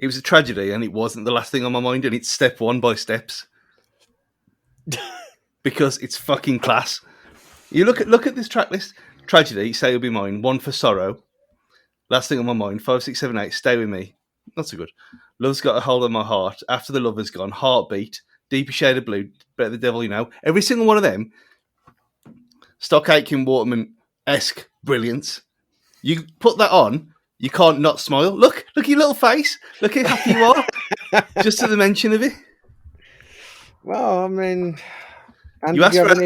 it was a tragedy and it wasn't the last thing on my mind. And it's Step One by Steps. Because it's fucking class. You look at this track list. Tragedy, Say You'll Be Mine. One for Sorrow. Last thing on my mind. 5, 6, 7, 8. Stay With Me. Not so good. Love's Got a Hold on My Heart. After the Lover's Gone. Heartbeat. Deeper Shade of Blue. Better the Devil You Know. Every single one of them. Stock Aitken Waterman-esque brilliance. You put that on, you can't not smile. Look at your little face. Look how happy you are. Just to the mention of it. Well, I mean, and You do asked you have for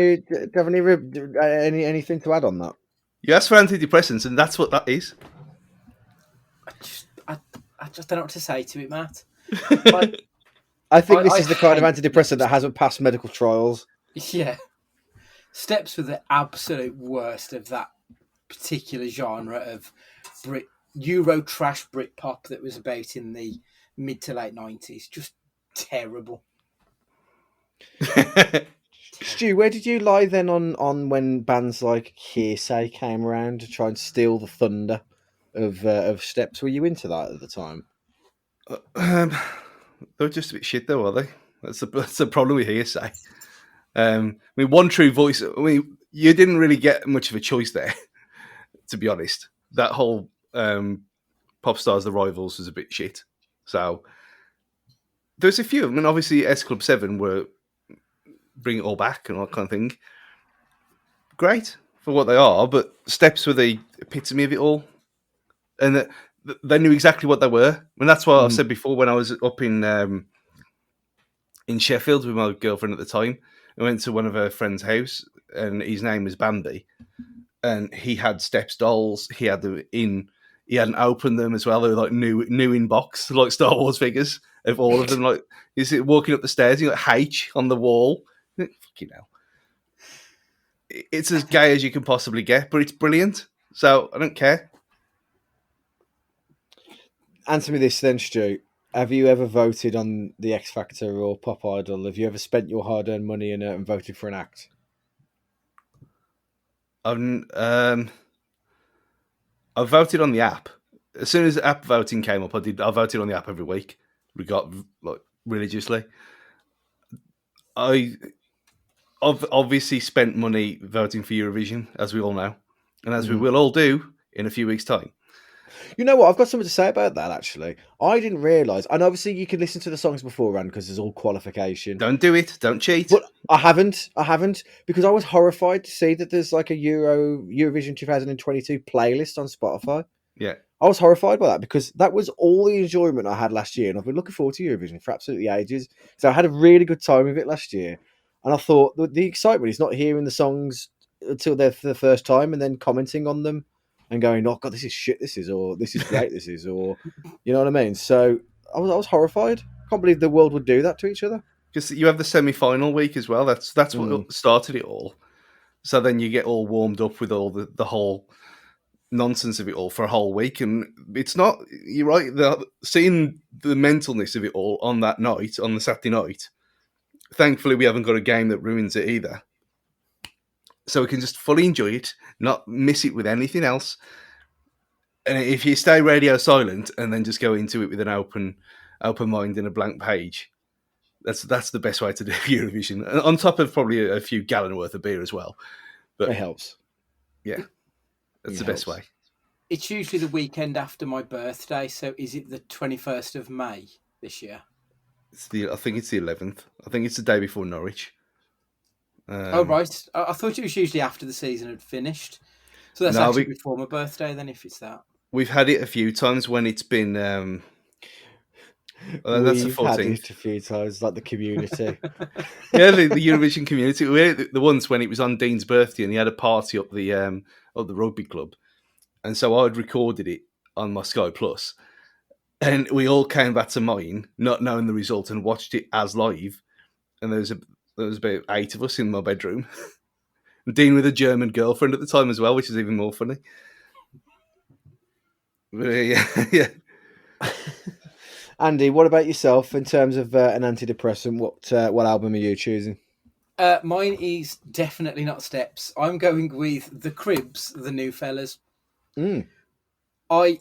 anything to add on that? You asked for antidepressants, and that's what that is. I just don't know what to say to it, Matt. I think this is the kind of antidepressant that hasn't passed medical trials. Yeah. Steps were the absolute worst of that particular genre of Euro trash Britpop that was about in the mid to late 90s. Just terrible. Stu, where did you lie then on when bands like Hearsay came around to try and steal the thunder of Steps? Were you into that at the time? They were just a bit shit, though, are they? That's the problem with Hearsay. I mean, One True Voice. I mean, you didn't really get much of a choice there, to be honest. That whole Pop Stars, The Rivals was a bit shit. So there's a few. I mean, obviously, S Club 7 were bring it all back and all that kind of thing. Great for what they are, but Steps were the epitome of it all. And they knew exactly what they were. And that's what I said before when I was up in Sheffield with my girlfriend at the time. I went to one of her friend's house, and his name was Bambi. And he had Steps dolls. He had them in. He hadn't opened them as well. They were like new in box, like Star Wars figures of all of them. Like he's walking up the stairs, you got H on the wall. Fucking hell. It's as gay as you can possibly get, but it's brilliant. So I don't care. Answer me this then, Stu. Have you ever voted on the X Factor or Pop Idol? Have you ever spent your hard-earned money and voted for an act? I've voted on the app. As soon as app voting came up, I voted on the app every week. We got like religiously. I've obviously spent money voting for Eurovision, as we all know, and as we will all do in a few weeks' time. You know what? I've got something to say about that, actually. I didn't realise, and obviously you can listen to the songs beforehand because there's all qualification. Don't do it. Don't cheat. But I haven't, because I was horrified to see that there's like a Eurovision 2022 playlist on Spotify. Yeah. I was horrified by that because that was all the enjoyment I had last year, and I've been looking forward to Eurovision for absolutely ages. So I had a really good time with it last year, and I thought the excitement is not hearing the songs until they're for the first time and then commenting on them and going, "Oh God, this is shit. This is," or "This is great. This is," or you know what I mean. So I was horrified. I can't believe the world would do that to each other. Because you have the semi-final week as well. That's what started it all. So then you get all warmed up with all the whole nonsense of it all for a whole week, and it's not. You're right. Seeing the mentalness of it all on that night, on the Saturday night. Thankfully, we haven't got a game that ruins it either, so we can just fully enjoy it, not miss it with anything else. And if you stay radio silent and then just go into it with an open mind and a blank page, That's the best way to do Eurovision. On top of probably a few gallon worth of beer as well. But It helps. yeah, that's the It best helps. way. It's usually the weekend after my birthday, so is it the 21st of May this year? I think it's the 11th. I think it's the day before Norwich. Oh, right. I thought it was usually after the season had finished. So that's No, actually before my birthday then, if it's that. we've had it a few times when it's been. That's the We've had 14th. it a few times, like the community. Yeah, the Eurovision community. We had it the once when it was on Dean's birthday, and he had a party up the rugby club, and so I'd recorded it on my Sky Plus, and we all came back to mine, not knowing the result, and watched it as live. And there was about 8 of us in my bedroom. Dean with a German girlfriend at the time as well, which is even more funny. But, yeah. Andy, what about yourself in terms of an antidepressant? What album are you choosing? Mine is definitely not Steps. I'm going with the Cribs, the New Fellas. I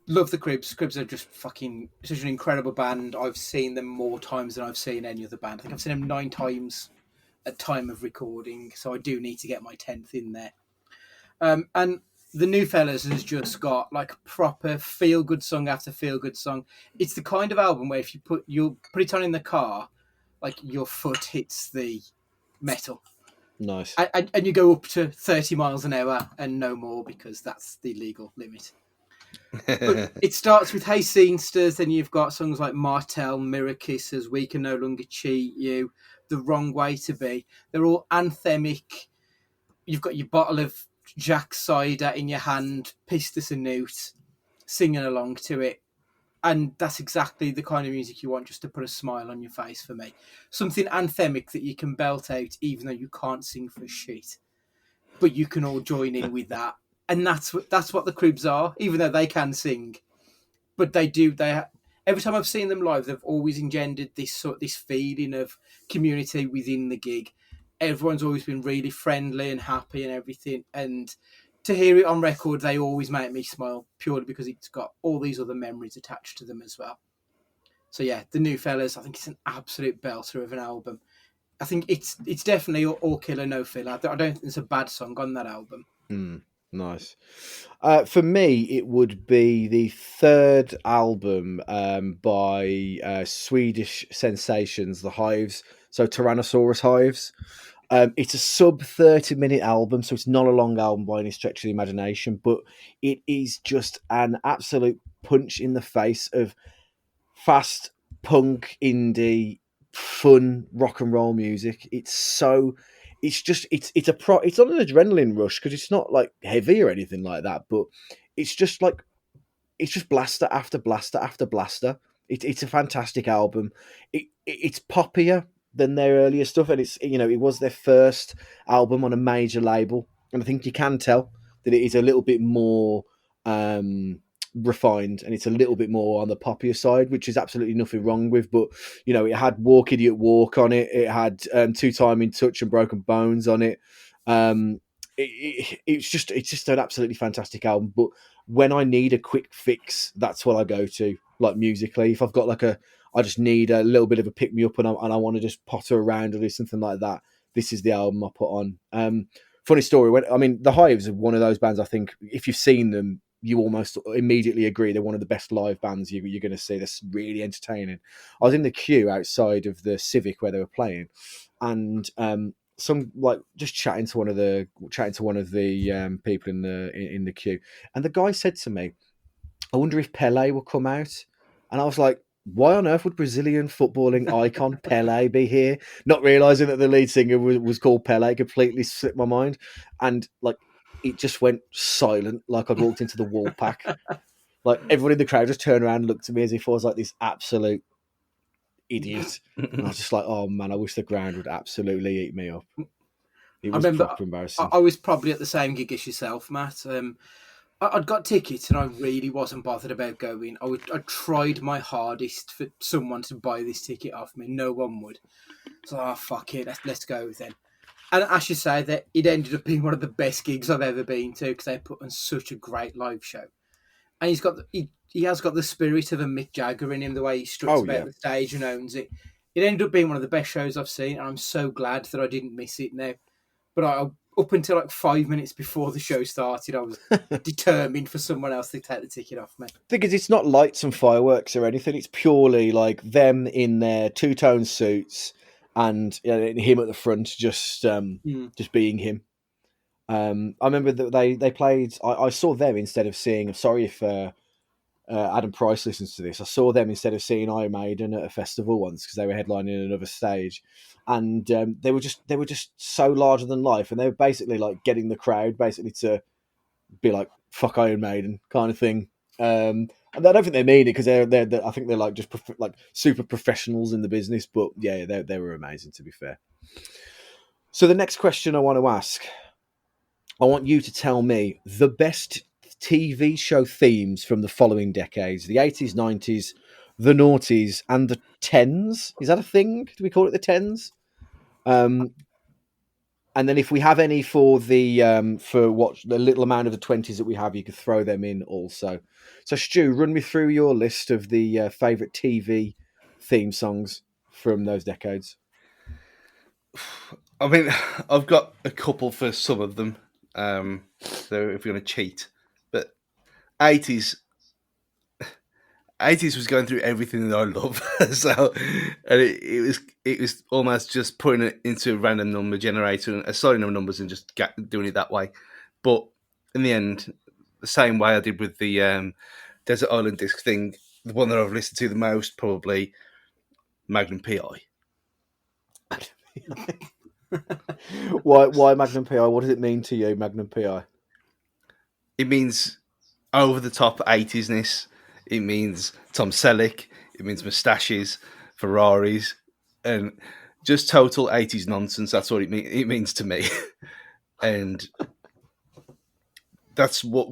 love the Cribs. Cribs are just fucking such an incredible band. I've seen them more times than I've seen any other band. I think I've seen them 9 times at time of recording, so I do need to get my 10th in there. And the New Fellas has just got like proper feel good song after feel good song. It's the kind of album where if you put it on in the car, like your foot hits the metal. Nice. And you go up to 30 miles an hour and no more because that's the legal limit. But it starts with Hey Scenesters, then you've got songs like Martel, Mirror Kissers, We Can No Longer Cheat You, The Wrong Way to Be. They're all anthemic. You've got your bottle of Jack cider in your hand, Pistis and Newt, singing along to it. And that's exactly the kind of music you want, just to put a smile on your face for me. Something anthemic that you can belt out even though you can't sing for shit. But you can all join in with that. And that's what the Cribs are, even though they can sing. But they do. Every time I've seen them live, they've always engendered this feeling of community within the gig. Everyone's always been really friendly and happy and everything. And to hear it on record, they always make me smile purely because it's got all these other memories attached to them as well. So yeah, the New Fellas, I think it's an absolute belter of an album. I think it's definitely all killer, no filler. I don't think there's a bad song on that album. Nice. For me, it would be the third album by Swedish sensations, The Hives. So Tyrannosaurus Hives. It's a sub 30-minute album, so it's not a long album by any stretch of the imagination, but it is just an absolute punch in the face of fast punk, indie, fun rock and roll music. It's not an adrenaline rush because it's not like heavy or anything like that, but it's just blaster after blaster after blaster. It's a fantastic album. It's poppier than their earlier stuff, and it was their first album on a major label, and I think you can tell that it is a little bit more refined, and it's a little bit more on the poppier side, which is absolutely nothing wrong with. But it had Walk Idiot Walk on it. It had Two Time in Touch and Broken Bones on it. It's just an absolutely fantastic album. But when I need a quick fix, that's what I go to, like musically. If I've got I just need a little bit of a pick me up and I want to just potter around or do something like that, this is the album I put on. Funny story, the Hives are one of those bands, I think if you've seen them, you almost immediately agree they're one of the best live bands you're going to see. That's really entertaining. I was in the queue outside of the Civic where they were playing, and just chatting to one of the people in the queue, and the guy said to me, I wonder if Pele will come out. And I was like, why on earth would Brazilian footballing icon Pele be here? Not realizing that the lead singer was called Pele, completely slipped my mind. And it just went silent, like I'd walked into the wall pack. Like everyone in the crowd just turned around and looked at me as if I was like this absolute idiot. And I was just like, oh man, I wish the ground would absolutely eat me up. It was proper embarrassing. I was probably at the same gig as yourself, Matt. I'd got tickets and I really wasn't bothered about going. I tried my hardest for someone to buy this ticket off me. No one would. So, fuck it, let's go then. And as you say, that it ended up being one of the best gigs I've ever been to because they put on such a great live show. And he has got the spirit of a Mick Jagger in him, the way he struts about the stage and owns it. It ended up being one of the best shows I've seen, and I'm so glad that I didn't miss it now. But up until like 5 minutes before the show started, I was determined for someone else to take the ticket off me. Thing is, it's not lights and fireworks or anything. It's purely like them in their two-tone suits and him at the front, just being him. I remember that they played. I saw them instead of seeing. I'm sorry if Adam Price listens to this. I saw them instead of seeing Iron Maiden at a festival once because they were headlining another stage, and they were just so larger than life, and they were basically like getting the crowd basically to be like fuck Iron Maiden kind of thing. And I don't think they mean it because they're I think they're like just like super professionals in the business. But yeah, they were amazing, to be fair. So the next question I want to ask, I want you to tell me the best TV show themes from the following decades: the 80s, 90s, the noughties, and the tens. Is that a thing? Do we call it the tens? And then if we have any for the for what the little amount of the 20s that we have, you could throw them in also. So Stu, run me through your list of the favourite TV theme songs from those decades. I mean, I've got a couple for some of them. So if you're going to cheat, but 80s was going through everything that I love. So, and it was almost just putting it into a random number generator and assigning them numbers and just doing it that way. But in the end, the same way I did with the Desert Island Disc thing, the one that I've listened to the most, probably Magnum PI. Why Magnum PI? What does it mean to you, Magnum PI? It means over the top 80s-ness. It means Tom Selleck. It means mustaches, Ferraris, and just total 80s nonsense. That's what it means to me. And that's what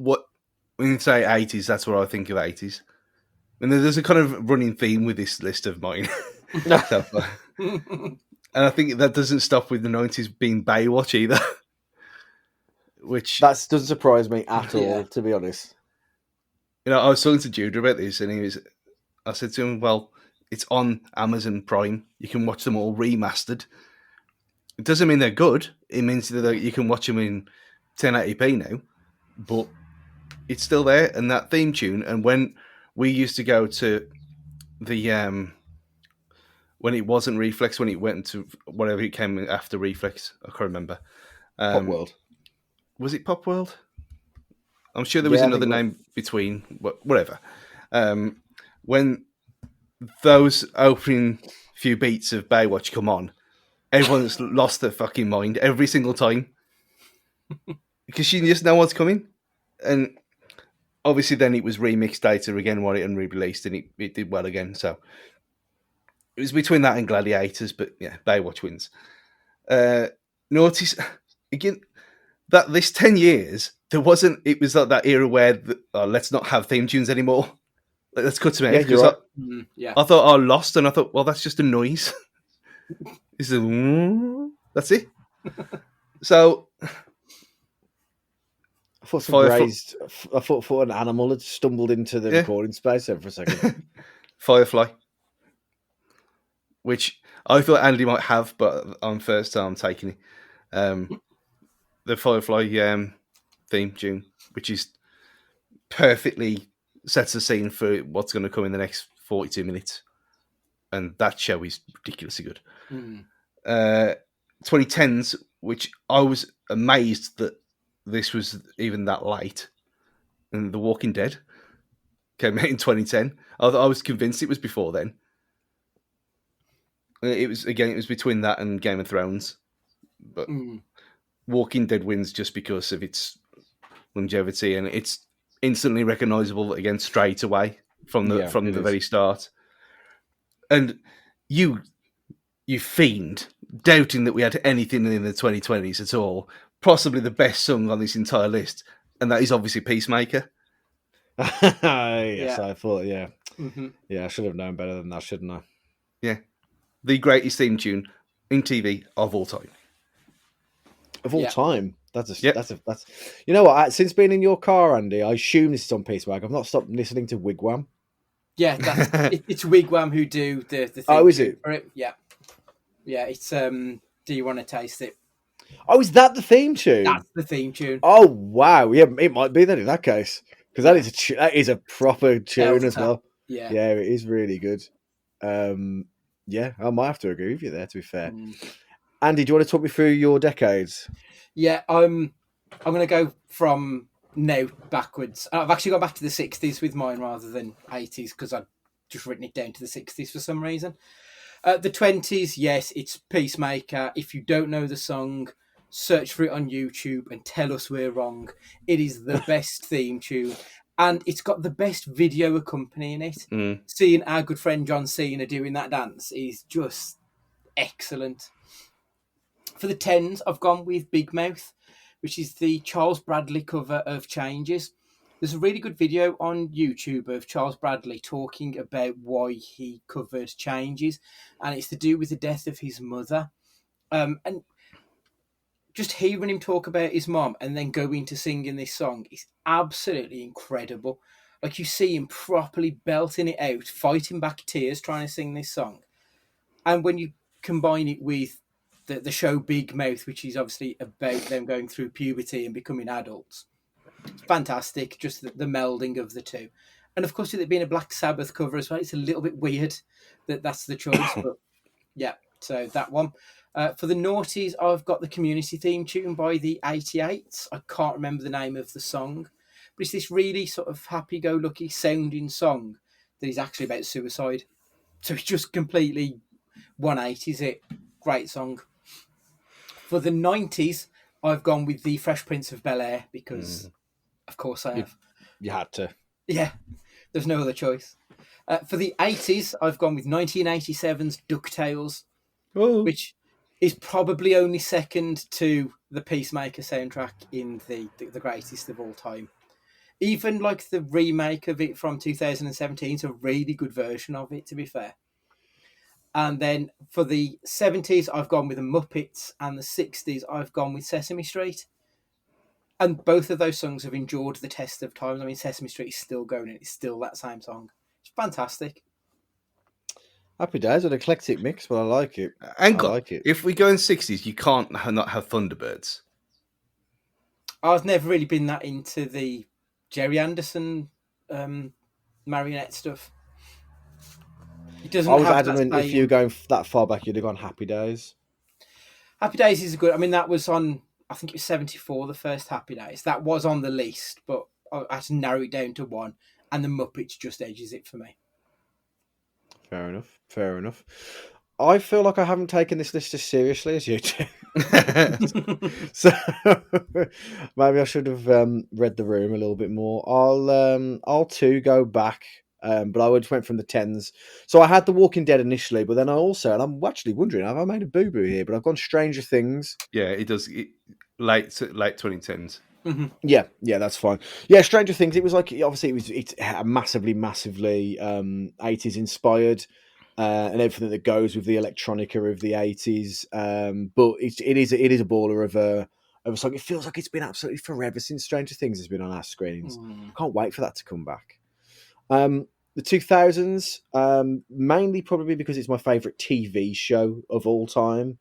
when you say 80s, that's what I think of 80s. And there's a kind of running theme with this list of mine. So, and I think that doesn't stop with the 90s being Baywatch either. Which that doesn't surprise me at all, to be honest. You know, I was talking to Judah about this, and I said to him, well, it's on Amazon Prime. You can watch them all remastered. It doesn't mean they're good. It means that you can watch them in 1080p now, but it's still there. And that theme tune, and when we used to go to the, when it wasn't Reflex, when it went to whatever it came after Reflex, I can't remember. Pop World. Was it Pop World? I'm sure there was another name between, whatever. When those opening few beats of Baywatch come on, everyone's lost their fucking mind every single time. Because you just know what's coming. And obviously then it was remixed later again, and re-released, and it did well again. So it was between that and Gladiators, but yeah, Baywatch wins. Naughty's, again, that this 10 years, it was like that era where let's not have theme tunes anymore. Let's cut them out. Yeah, you're right. I thought I lost, and I thought, well, that's just a noise. That's it. So I thought an animal had stumbled into the recording space there for a second. Firefly, which I thought Andy might have, but on first time I'm taking it. The Firefly theme tune, which is perfectly sets the scene for what's going to come in the next 42 minutes. And that show is ridiculously good. 2010s, which I was amazed that this was even that late. And The Walking Dead came out in 2010. I was convinced it was before then. It was between that and Game of Thrones. But Walking Dead wins just because of its longevity, and it's instantly recognizable again straight away from the very start. And you fiend, doubting that we had anything in the 2020s at all, possibly the best song on this entire list, and that is obviously Peacemaker. Yes, I thought, yeah. I should have known better than that, shouldn't I? Yeah. The greatest theme tune in TV of all time. Of all time? That's you know what? Since being in your car, Andy, I assume this is on Peacemaker. I've not stopped listening to Wigwam. Yeah, it's Wigwam who do the theme Oh, is tune it? for it. Yeah, yeah. It's Do you want to taste it? Oh, is that the theme tune? That's the theme tune. Oh, wow. Yeah, it might be then in that case, because Yeah, that is a proper tune as belter. well. Yeah. Yeah, it is really good. Yeah, I might have to agree with you there. To be fair, Mm. Andy, do you want to talk me through your decades? Yeah, I'm going to go from now backwards. I've actually gone back to the 60s with mine rather than 80s because I've just written it down to the 60s for some reason. The 20s, yes, it's Peacemaker. If you don't know the song, search for it on YouTube and tell us we're wrong. It is the best theme tune, and it's got the best video accompanying it. Mm. Seeing our good friend John Cena doing that dance is just excellent. For the 10s, I've gone with Big Mouth, which is the Charles Bradley cover of Changes. There's a really good video on YouTube of Charles Bradley talking about why he covered Changes, and it's to do with the death of his mother. And just hearing him talk about his mom and then go into singing this song is absolutely incredible. Like you see him properly belting it out, fighting back tears, trying to sing this song. And when you combine it with the show Big Mouth, which is obviously about them going through puberty and becoming adults, it's fantastic. Just the melding of the two, and of course, with it being a Black Sabbath cover as well, it's a little bit weird that that's the choice. But yeah, so that one. For the noughties, I've got the Community theme tune by the 88s. I can't remember the name of the song, but it's this really sort of happy-go-lucky sounding song that is actually about suicide. So it's just completely 180s it. Great song. For the 90s, I've gone with the Fresh Prince of Bel-Air because, of course, I have. You had to. Yeah, there's no other choice. For the 80s, I've gone with 1987's DuckTales, Oh. which is probably only second to the Peacemaker soundtrack in the greatest of all time. Even like the remake of it from 2017 is a really good version of it, to be fair. And then for the 70s, I've gone with the Muppets, and the 60s, I've gone with Sesame Street. And both of those songs have endured the test of time. I mean, Sesame Street is still going, and it's still that same song. It's fantastic. Happy days, an eclectic mix, but I like it. And I like it. If we go in 60s, you can't not have Thunderbirds. I've never really been that into the Jerry Anderson marionette stuff. It doesn't I was have adamant that if you were going that far back, you'd have gone Happy Days. Happy Days is good. I mean, that was on, I think it was 74, the first Happy Days. That was on the list, but I had to narrow it down to one, and the Muppets just edges it for me. Fair enough. Fair enough. I feel like I haven't taken this list as seriously as you do. So maybe I should have read the room a little bit more. I'll too go back, but I just went from the 10s. So I had The Walking Dead initially, but then I also, and I'm actually wondering, have I made a boo boo here? But I've gone Stranger Things. Yeah, it does. Late 2010s. Mm-hmm. Yeah, that's fine. Yeah, Stranger Things. It was like obviously it's massively 80s inspired. And everything that goes with the electronica of the 80s. But it is a baller of a song. It feels like it's been absolutely forever since Stranger Things has been on our screens. Can't wait for that to come back. The 2000s, mainly probably because it's my favourite TV show of all time.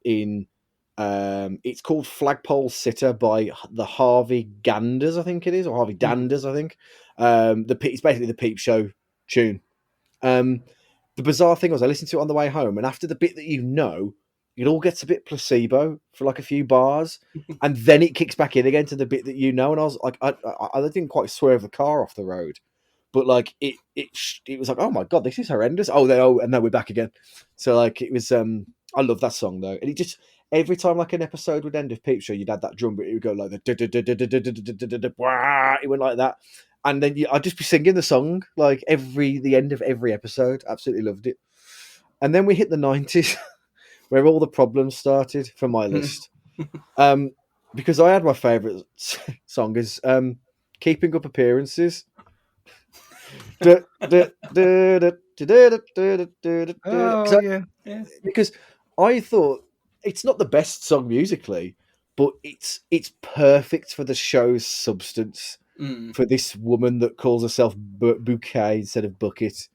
It's called Flagpole Sitter by the Harvey Ganders, I think it is, or Harvey Danders, I think. It's basically the Peep Show tune. The bizarre thing was I listened to it on the way home, and after the bit that it all gets a bit placebo for like a few bars, and then it kicks back in again to the bit that and I was like, I didn't quite swerve the car off the road, but like it was like, oh my god, this is horrendous. And now we're back again. So like it was, I love that song though, and it just every time like an episode would end of Peep Show, you'd add that drum bit, it would go like the it went like that. And then I'd just be singing the song like the end of every episode. Absolutely loved it. And then we hit the 90s, where all the problems started for my list. Because I had my favourite song is "Keeping Up Appearances." Because I thought it's not the best song musically, but it's perfect for the show's substance. for this woman that calls herself Bouquet instead of Bucket,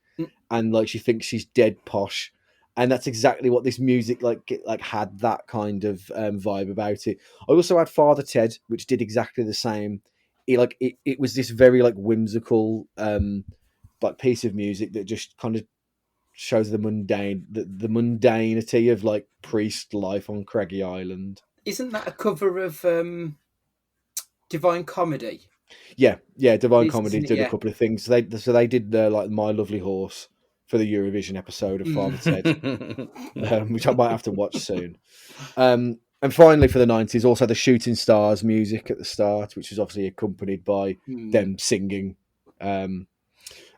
and like she thinks she's dead posh, and that's exactly what this music like had that kind of vibe about it. I also had Father Ted, which did exactly the same. It was this very like whimsical like piece of music that just kind of shows the mundanity of like priest life on Craggy Island. Isn't that a cover of Divine Comedy? Yeah, Divine Comedy Isn't it? did a Yeah. couple of things. They did like My Lovely Horse for the Eurovision episode of Father Ted, which I might have to watch soon. And finally, for the 90s, also the Shooting Stars music at the start, which was obviously accompanied by them singing. And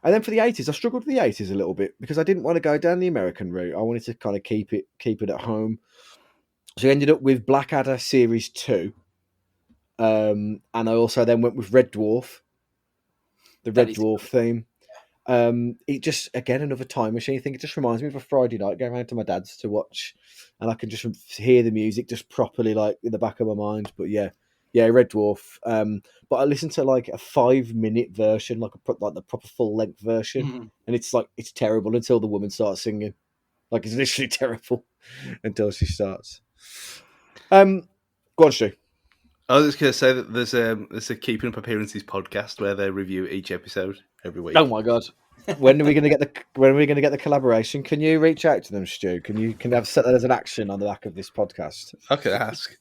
then for the 80s, I struggled with the 80s a little bit because I didn't want to go down the American route. I wanted to kind of keep it at home. So I ended up with Blackadder Series 2. And I also then went with Red Dwarf, the Red Dwarf theme. It just, again, another time machine thing. It just reminds me of a Friday night going around to my dad's to watch, and I can just hear the music just properly like in the back of my mind. But yeah, Red Dwarf. But I listened to like a 5-minute version, like the proper full length version, and it's terrible until the woman starts singing. Like it's literally terrible until she starts. Go on, Stu. I was just going to say that there's a Keeping Up Appearances podcast where they review each episode every week. Oh my god! When are we going to get the collaboration? Can you reach out to them, Stu? Can you set that as an action on the back of this podcast? I could ask.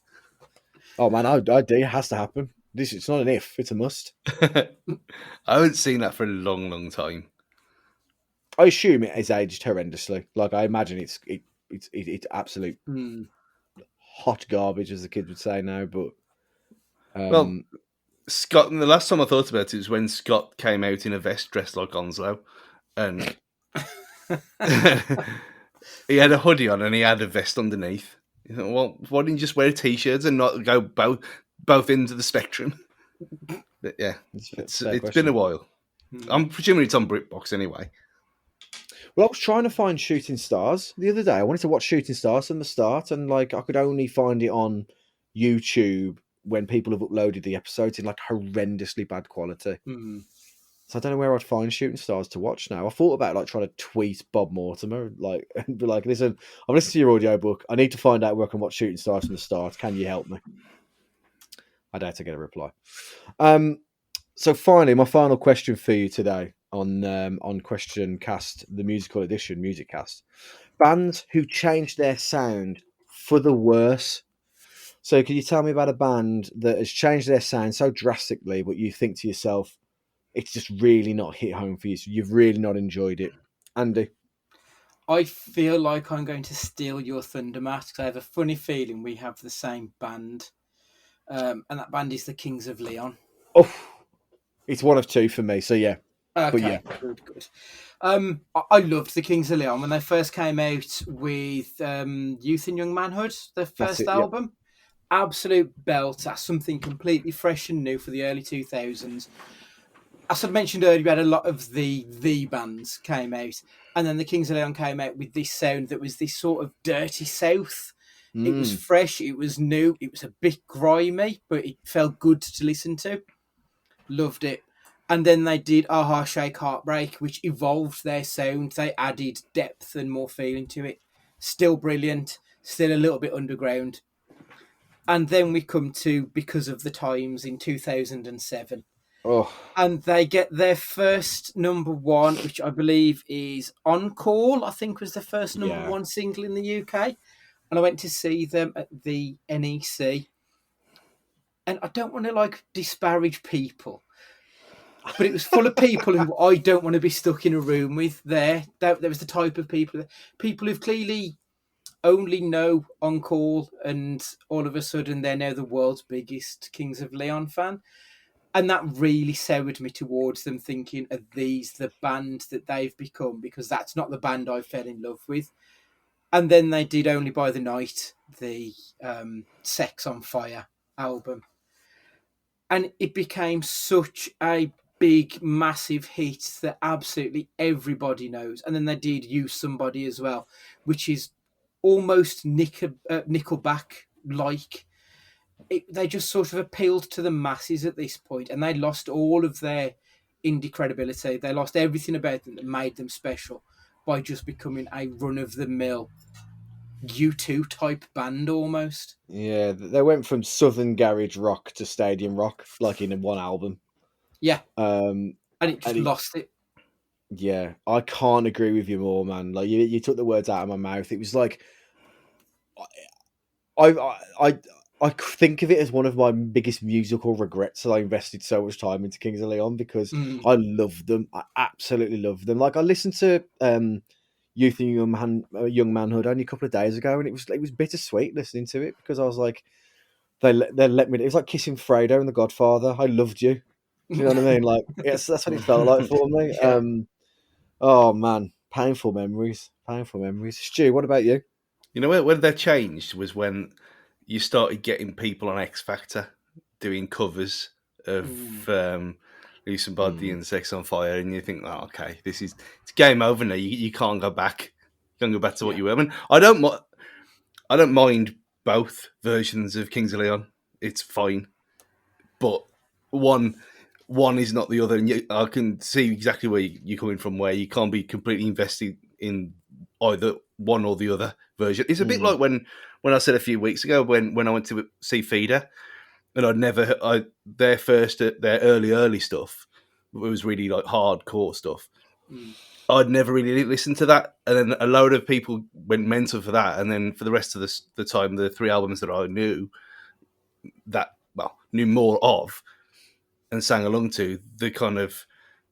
Oh man, I do. It has to happen. It's not an if; it's a must. I haven't seen that for a long, long time. I assume it has aged horrendously. Like I imagine it's absolute hot garbage, as the kids would say now. But well, Scott. The last time I thought about it was when Scott came out in a vest dressed like Onslow, and he had a hoodie on and he had a vest underneath. You know, well, why didn't you just wear t-shirts and not go both ends of the spectrum? But yeah, it's been a while. I'm presuming it's on BritBox anyway. Well, I was trying to find Shooting Stars the other day. I wanted to watch Shooting Stars from the start, and like I could only find it on YouTube when people have uploaded the episodes in like horrendously bad quality. So I don't know where I'd find Shooting Stars to watch now. I thought about like trying to tweet Bob Mortimer, like and be like, "Listen, I've listened to your audiobook. I need to find out where I can watch Shooting Stars from the start. Can you help me?" I doubt I get a reply. So finally, my final question for you today on Question Cast, the musical edition, MusiCast. Bands who changed their sound for the worse. So can you tell me about a band that has changed their sound so drastically, but you think to yourself, it's just really not hit home for you, so you've really not enjoyed it? Andy? I feel like I'm going to steal your thunder, Matt, because I have a funny feeling we have the same band. And that band is the Kings of Leon. Oh, it's one of two for me, so yeah. Okay, but yeah. Good. I loved the Kings of Leon when they first came out with Youth and Young Manhood, their first album. Yep. Absolute belter, something completely fresh and new for the early 2000s. As I mentioned earlier, we had a lot of the bands came out, and then the Kings of Leon came out with this sound that was this sort of dirty south. It was fresh, it was new, it was a bit grimy, but it felt good to listen to. Loved it. And then they did Aha Shake Heartbreak, which evolved their sound. They added depth and more feeling to it. Still brilliant, still a little bit underground. And then we come to Because of the Times in 2007. Oh. And they get their first number one, which I believe is On Call, I think was the first number one single in the UK. And I went to see them at the NEC. And I don't want to like disparage people, but it was full of people who I don't want to be stuck in a room with there. There was the type of people who've clearly only know On Call, and all of a sudden they're now the world's biggest Kings of Leon fan. And that really soured me towards them, thinking, are these the band that they've become? Because that's not the band I fell in love with. And then they did Only by the Night, the Sex on Fire album. And it became such a big, massive hit that absolutely everybody knows. And then they did Use Somebody as well, which is almost Nickelback-like. they just sort of appealed to the masses at this point, and they lost all of their indie credibility. They lost everything about them that made them special by just becoming a run of the mill U2 type band almost. Yeah, they went from southern garage rock to stadium rock, like in one album. Yeah, Um, and it just and lost it. yeah, I can't agree with you more, man. Like you took the words out of my mouth. It was like I think of it as one of my biggest musical regrets that I invested so much time into Kings of Leon because Mm, I love them. I absolutely love them. Like I listened to Youth and Young Manhood only a couple of days ago, and it was bittersweet listening to it because I was like, they let me. It was like kissing Fredo and The Godfather. I loved you. Do you know what I mean? Like, yes, that's what it felt like for me. yeah. Oh man, painful memories. Painful memories. Stu, what about you? You know, when that changed was when you started getting people on X Factor doing covers of Mm, Loose Body Mm, and Sex on Fire, and you think, oh, okay, it's game over now. You can't go back. You can't go back to what yeah. you were. I mean, I don't mind both versions of Kings of Leon. It's fine, but one is not the other, and I can see exactly where you're coming from. Where you can't be completely invested in either one or the other version. It's a bit mm, like when I said a few weeks ago when I went to see Feeder, and their early stuff. It was really like hardcore stuff. Mm, I'd never really listened to that, and then a load of people went mental for that, and then for the rest of the time, the three albums that I knew more of and sang along to, the kind of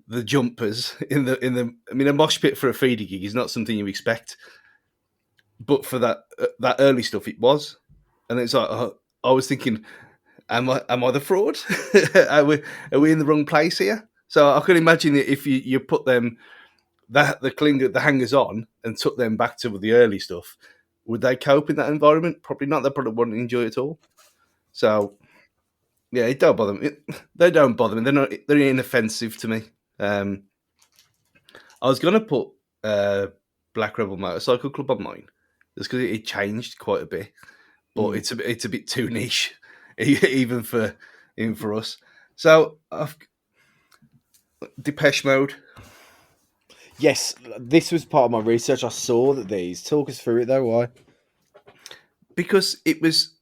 the jumpers in the. I mean, a mosh pit for a feeder gig is not something you expect, but for that early stuff, it was, and it's like I was thinking, am I the fraud? Are we in the wrong place here? So I can imagine that if you put them the hangers on and took them back to the early stuff, would they cope in that environment? Probably not. They probably wouldn't enjoy it at all. So yeah, it don't bother me. They don't bother me. They're inoffensive to me. Um, I was gonna put Black Rebel Motorcycle Club on mine, just because it changed quite a bit, but mm. it's a bit too niche, even for us. So I've Depeche Mode, Yes, this was part of my research. I saw that these. Talk us through it though. Why? because it was.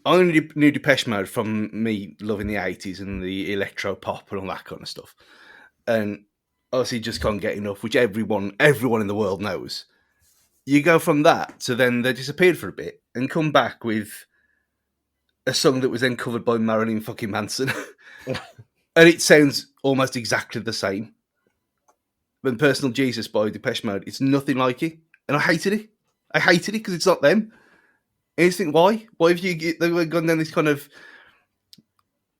I only knew Depeche Mode from me loving the 80s and the electro pop and all that kind of stuff, and obviously just can't get enough, which everyone in the world knows. You go from that to then they disappeared for a bit and come back with a song that was then covered by Marilyn fucking Manson, and it sounds almost exactly the same. When Personal Jesus by Depeche Mode, it's nothing like it, and I hated it. I hated it because it's not them. And you think, why? Why have they've gone down this kind of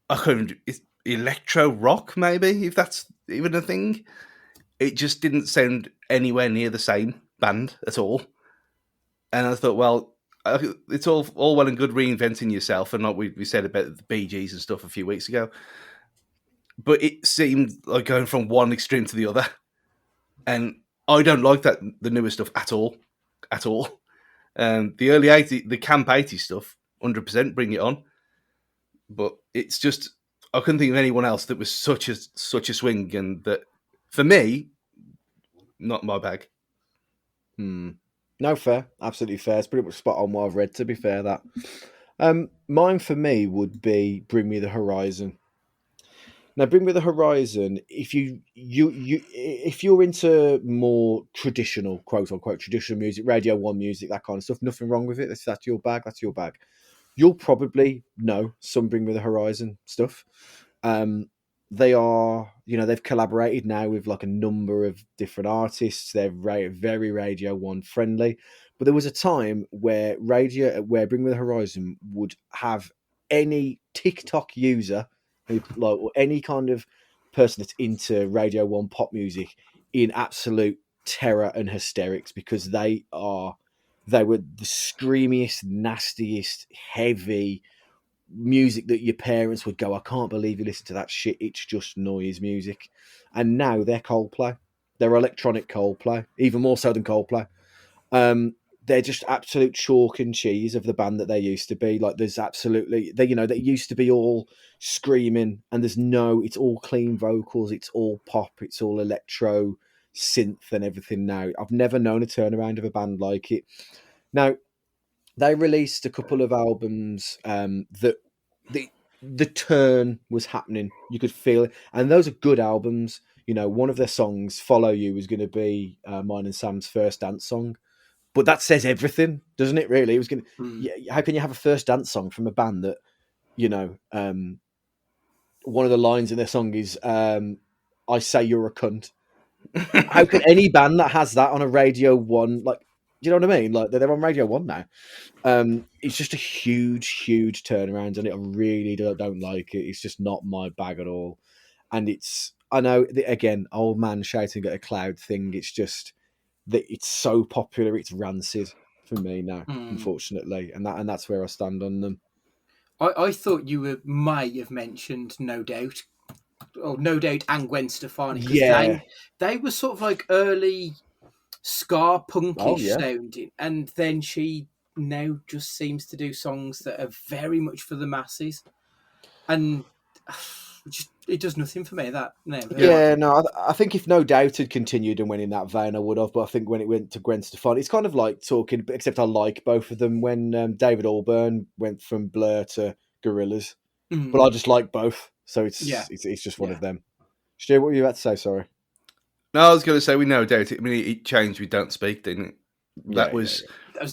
I couldn't it's electro rock, maybe, if that's even a thing. It just didn't sound anywhere near the same band at all. And I thought, well, it's all well and good reinventing yourself, and like we said about the Bee Gees and stuff a few weeks ago. But it seemed like going from one extreme to the other, and I don't like that the newer stuff at all. The early '80s, the Camp '80s stuff, 100% bring it on. But it's just I couldn't think of anyone else that was such a swing, and that for me, not my bag. Hmm. No, fair. Absolutely fair. It's pretty much spot on what I've read. To be fair, that. Mine for me would be Bring Me the Horizon. Now, Bring Me the Horizon. If you're into more traditional, quote unquote, traditional music, Radio One music, that kind of stuff, nothing wrong with it. That's your bag. That's your bag. You'll probably know some Bring Me the Horizon stuff. Um, they are, they've collaborated now with like a number of different artists. They're very Radio One friendly. But there was a time where Bring Me the Horizon would have any TikTok user, or any kind of person that's into Radio One pop music, in absolute terror and hysterics because they were the screamiest, nastiest, heavy music that your parents would go, I can't believe you listen to that shit. It's just noise music. And now they're Coldplay. They're electronic Coldplay, even more so than Coldplay. Um, they're just absolute chalk and cheese of the band that they used to be. Like there's absolutely they used to be all screaming, and it's all clean vocals, it's all pop, it's all electro synth and everything now. I've never known a turnaround of a band like it. Now they released a couple of albums that the turn was happening. You could feel it, and those are good albums. One of their songs, "Follow You," is going to be mine and Sam's first dance song. But that says everything, doesn't it? Really, it was going. How can you have a first dance song from a band that, one of the lines in their song is, "I say you're a cunt." How can any band that has that on a Radio 1, like, do you know what I mean? Like they're on Radio 1 now. It's just a huge turnaround, and I really don't like it. It's just not my bag at all. And I know, again, old man shouting at a cloud thing. It's just that it's so popular, it's rancid for me now, unfortunately, and that's where I stand on them. I thought you may have mentioned No Doubt, or No Doubt and Gwen Stefani, because they were sort of like early ska punkish sounding, and then she now just seems to do songs that are very much for the masses, and it does nothing for me. That I think if No Doubt had continued and went in that vein, I would have. But I think when it went to Gwen Stefani, it's kind of like talking, except I like both of them. When David Albarn went from Blur to Gorillaz, but I just like both, so it's just one of them. Stu, what were you about to say? Sorry. No, I was going to say, we No Doubt it. I mean, it changed with Don't Speak, didn't it? That was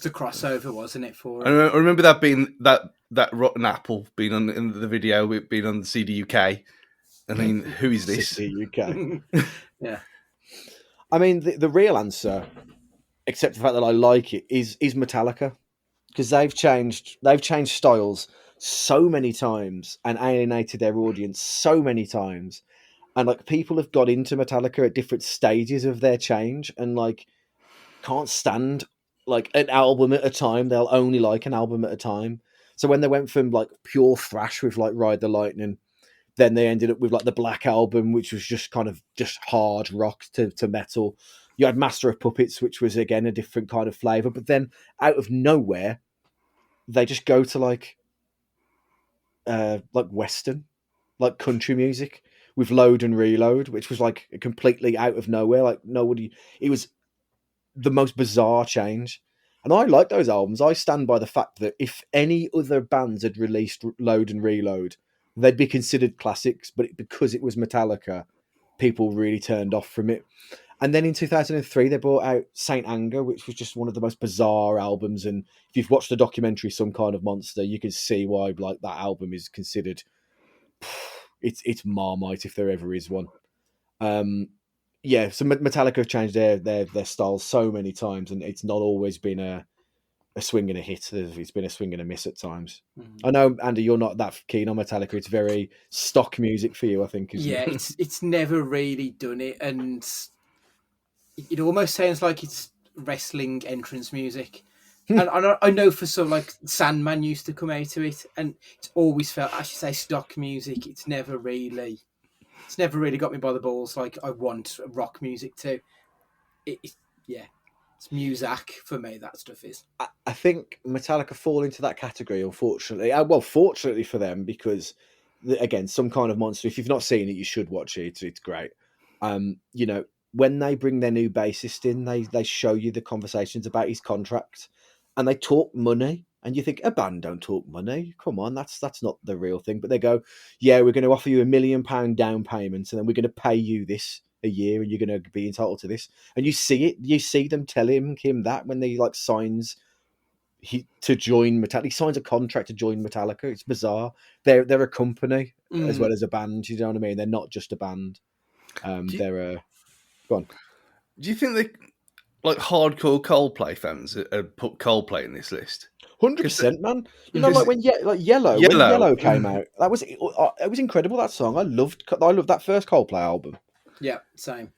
the crossover, wasn't it? For I remember that being that Rotten Apple being in the video, it being on the CD UK. I mean, who is this? CD UK. Yeah. I mean, the real answer, except the fact that I like it, is Metallica, because they've changed styles so many times and alienated their audience so many times. And like people have got into Metallica at different stages of their change, and like can't stand like an album at a time. They'll only like an album at a time. So when they went from like pure thrash with like Ride the Lightning, then they ended up with like the Black Album, which was just kind of just hard rock to metal. You had Master of Puppets, which was again a different kind of flavor. But then out of nowhere, they just go to like Western, like country music, with Load and Reload, which was like completely out of nowhere. Like nobody, it was the most bizarre change. And I like those albums. I stand by the fact that if any other bands had released Load and Reload, they'd be considered classics. But because it was Metallica, people really turned off from it. And then in 2003, they brought out Saint Anger, which was just one of the most bizarre albums. And if you've watched the documentary Some Kind of Monster, you can see why like that album is considered it's Marmite if there ever is one. So Metallica have changed their styles so many times, and it's not always been a swing and a hit. It's been a swing and a miss at times. I know, Andy, you're not that keen on Metallica. It's very stock music for you, I think, isn't it? It's never really done it, and it almost sounds like it's wrestling entrance music. And I know for some, like Sandman used to come out of it, and it's always felt, I should say, stock music. It's never really got me by the balls like I want rock music to. It's music for me. That stuff is. I think Metallica fall into that category, unfortunately. Well, fortunately for them, because again, Some Kind of Monster. If you've not seen it, you should watch it. It's great. When they bring their new bassist in, they show you the conversations about his contract, and they talk money. And you think, a band don't talk money. Come on, that's not the real thing. But they go, yeah, we're going to offer you £1 million down payment, and then we're going to pay you this a year, and you're going to be entitled to this. And you see it. You see them tell him that when they like signs to join Metallica. He signs a contract to join Metallica. It's bizarre. They're a company as well as a band. You know what I mean? They're not just a band. They're a... Go on. Do you think they, like hardcore Coldplay fans, put Coldplay in this list? 100%, man. You know, like when Yellow came out, it was incredible. That song, I loved that first Coldplay album. Yeah, same.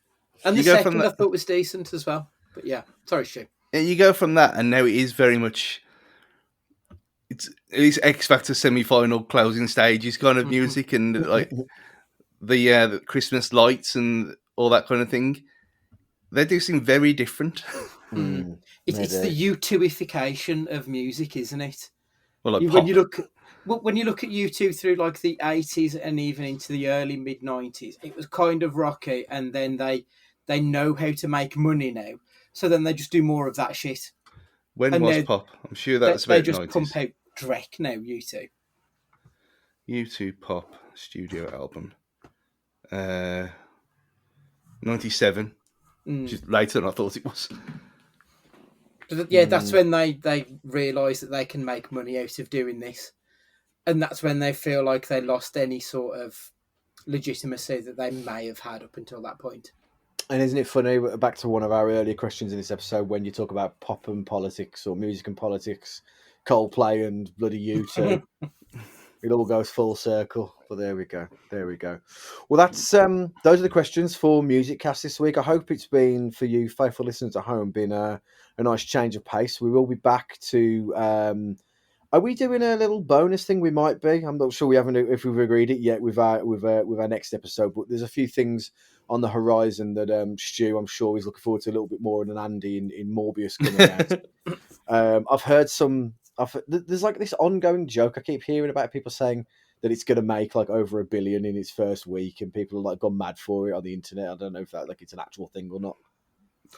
And the second I thought was decent as well. But yeah, sorry, Stu. You go from that, and now it is very much. It's X Factor semi-final closing stages kind of music, and like the Christmas lights and all that kind of thing. They do seem very different. It's the U2ification of music, isn't it? Well, like When pop. you look at U2 through like the 80s and even into the early mid 90s, it was kind of rocky, and then they know how to make money now, so then they just do more of that shit. When And was pop? I'm sure that was they about just 90s. pump out Drek now. U2. U2 pop studio album. 97. Which is later than I thought it was. But yeah, that's when they realise that they can make money out of doing this. And that's when they feel like they lost any sort of legitimacy that they may have had up until that point. And isn't it funny, back to one of our earlier questions in this episode, when you talk about pop and politics or music and politics, Coldplay and bloody U2, it all goes full circle. But there we go. Well, that's those are the questions for MusiCast this week. I hope it's been, for you faithful listeners at home, been a nice change of pace. We will be back to... are we doing a little bonus thing? We might be. I'm not sure if we've agreed it yet with our next episode. But there's a few things on the horizon that Stu, I'm sure, is looking forward to a little bit more than Andy in Morbius coming out. I've heard there's like this ongoing joke I keep hearing about people saying that it's going to make like over $1 billion in its first week, and people have like gone mad for it on the internet. I don't know if that like it's an actual thing or not.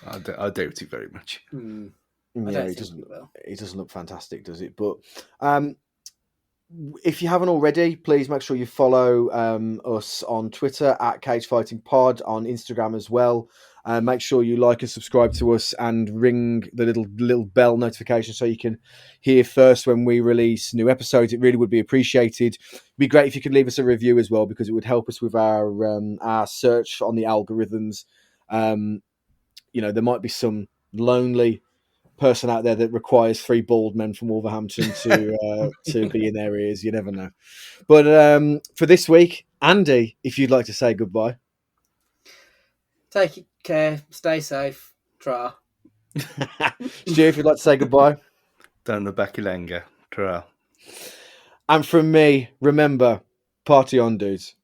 I doubt it very much. Yeah, it doesn't look fantastic, does it? But if you haven't already, please make sure you follow us on Twitter at Cage Fighting Pod, on Instagram as well. Make sure you like and subscribe to us and ring the little bell notification so you can hear first when we release new episodes. It really would be appreciated. It'd be great if you could leave us a review as well, because it would help us with our search on the algorithms. There might be some lonely person out there that requires 3 bald men from Wolverhampton to be in their ears. You never know. But for this week, Andy, if you'd like to say goodbye. Take care. Stay safe. Tra. Stu, if you'd like to say goodbye. Don't look back in anger. Tra. And from me, remember, party on, dudes.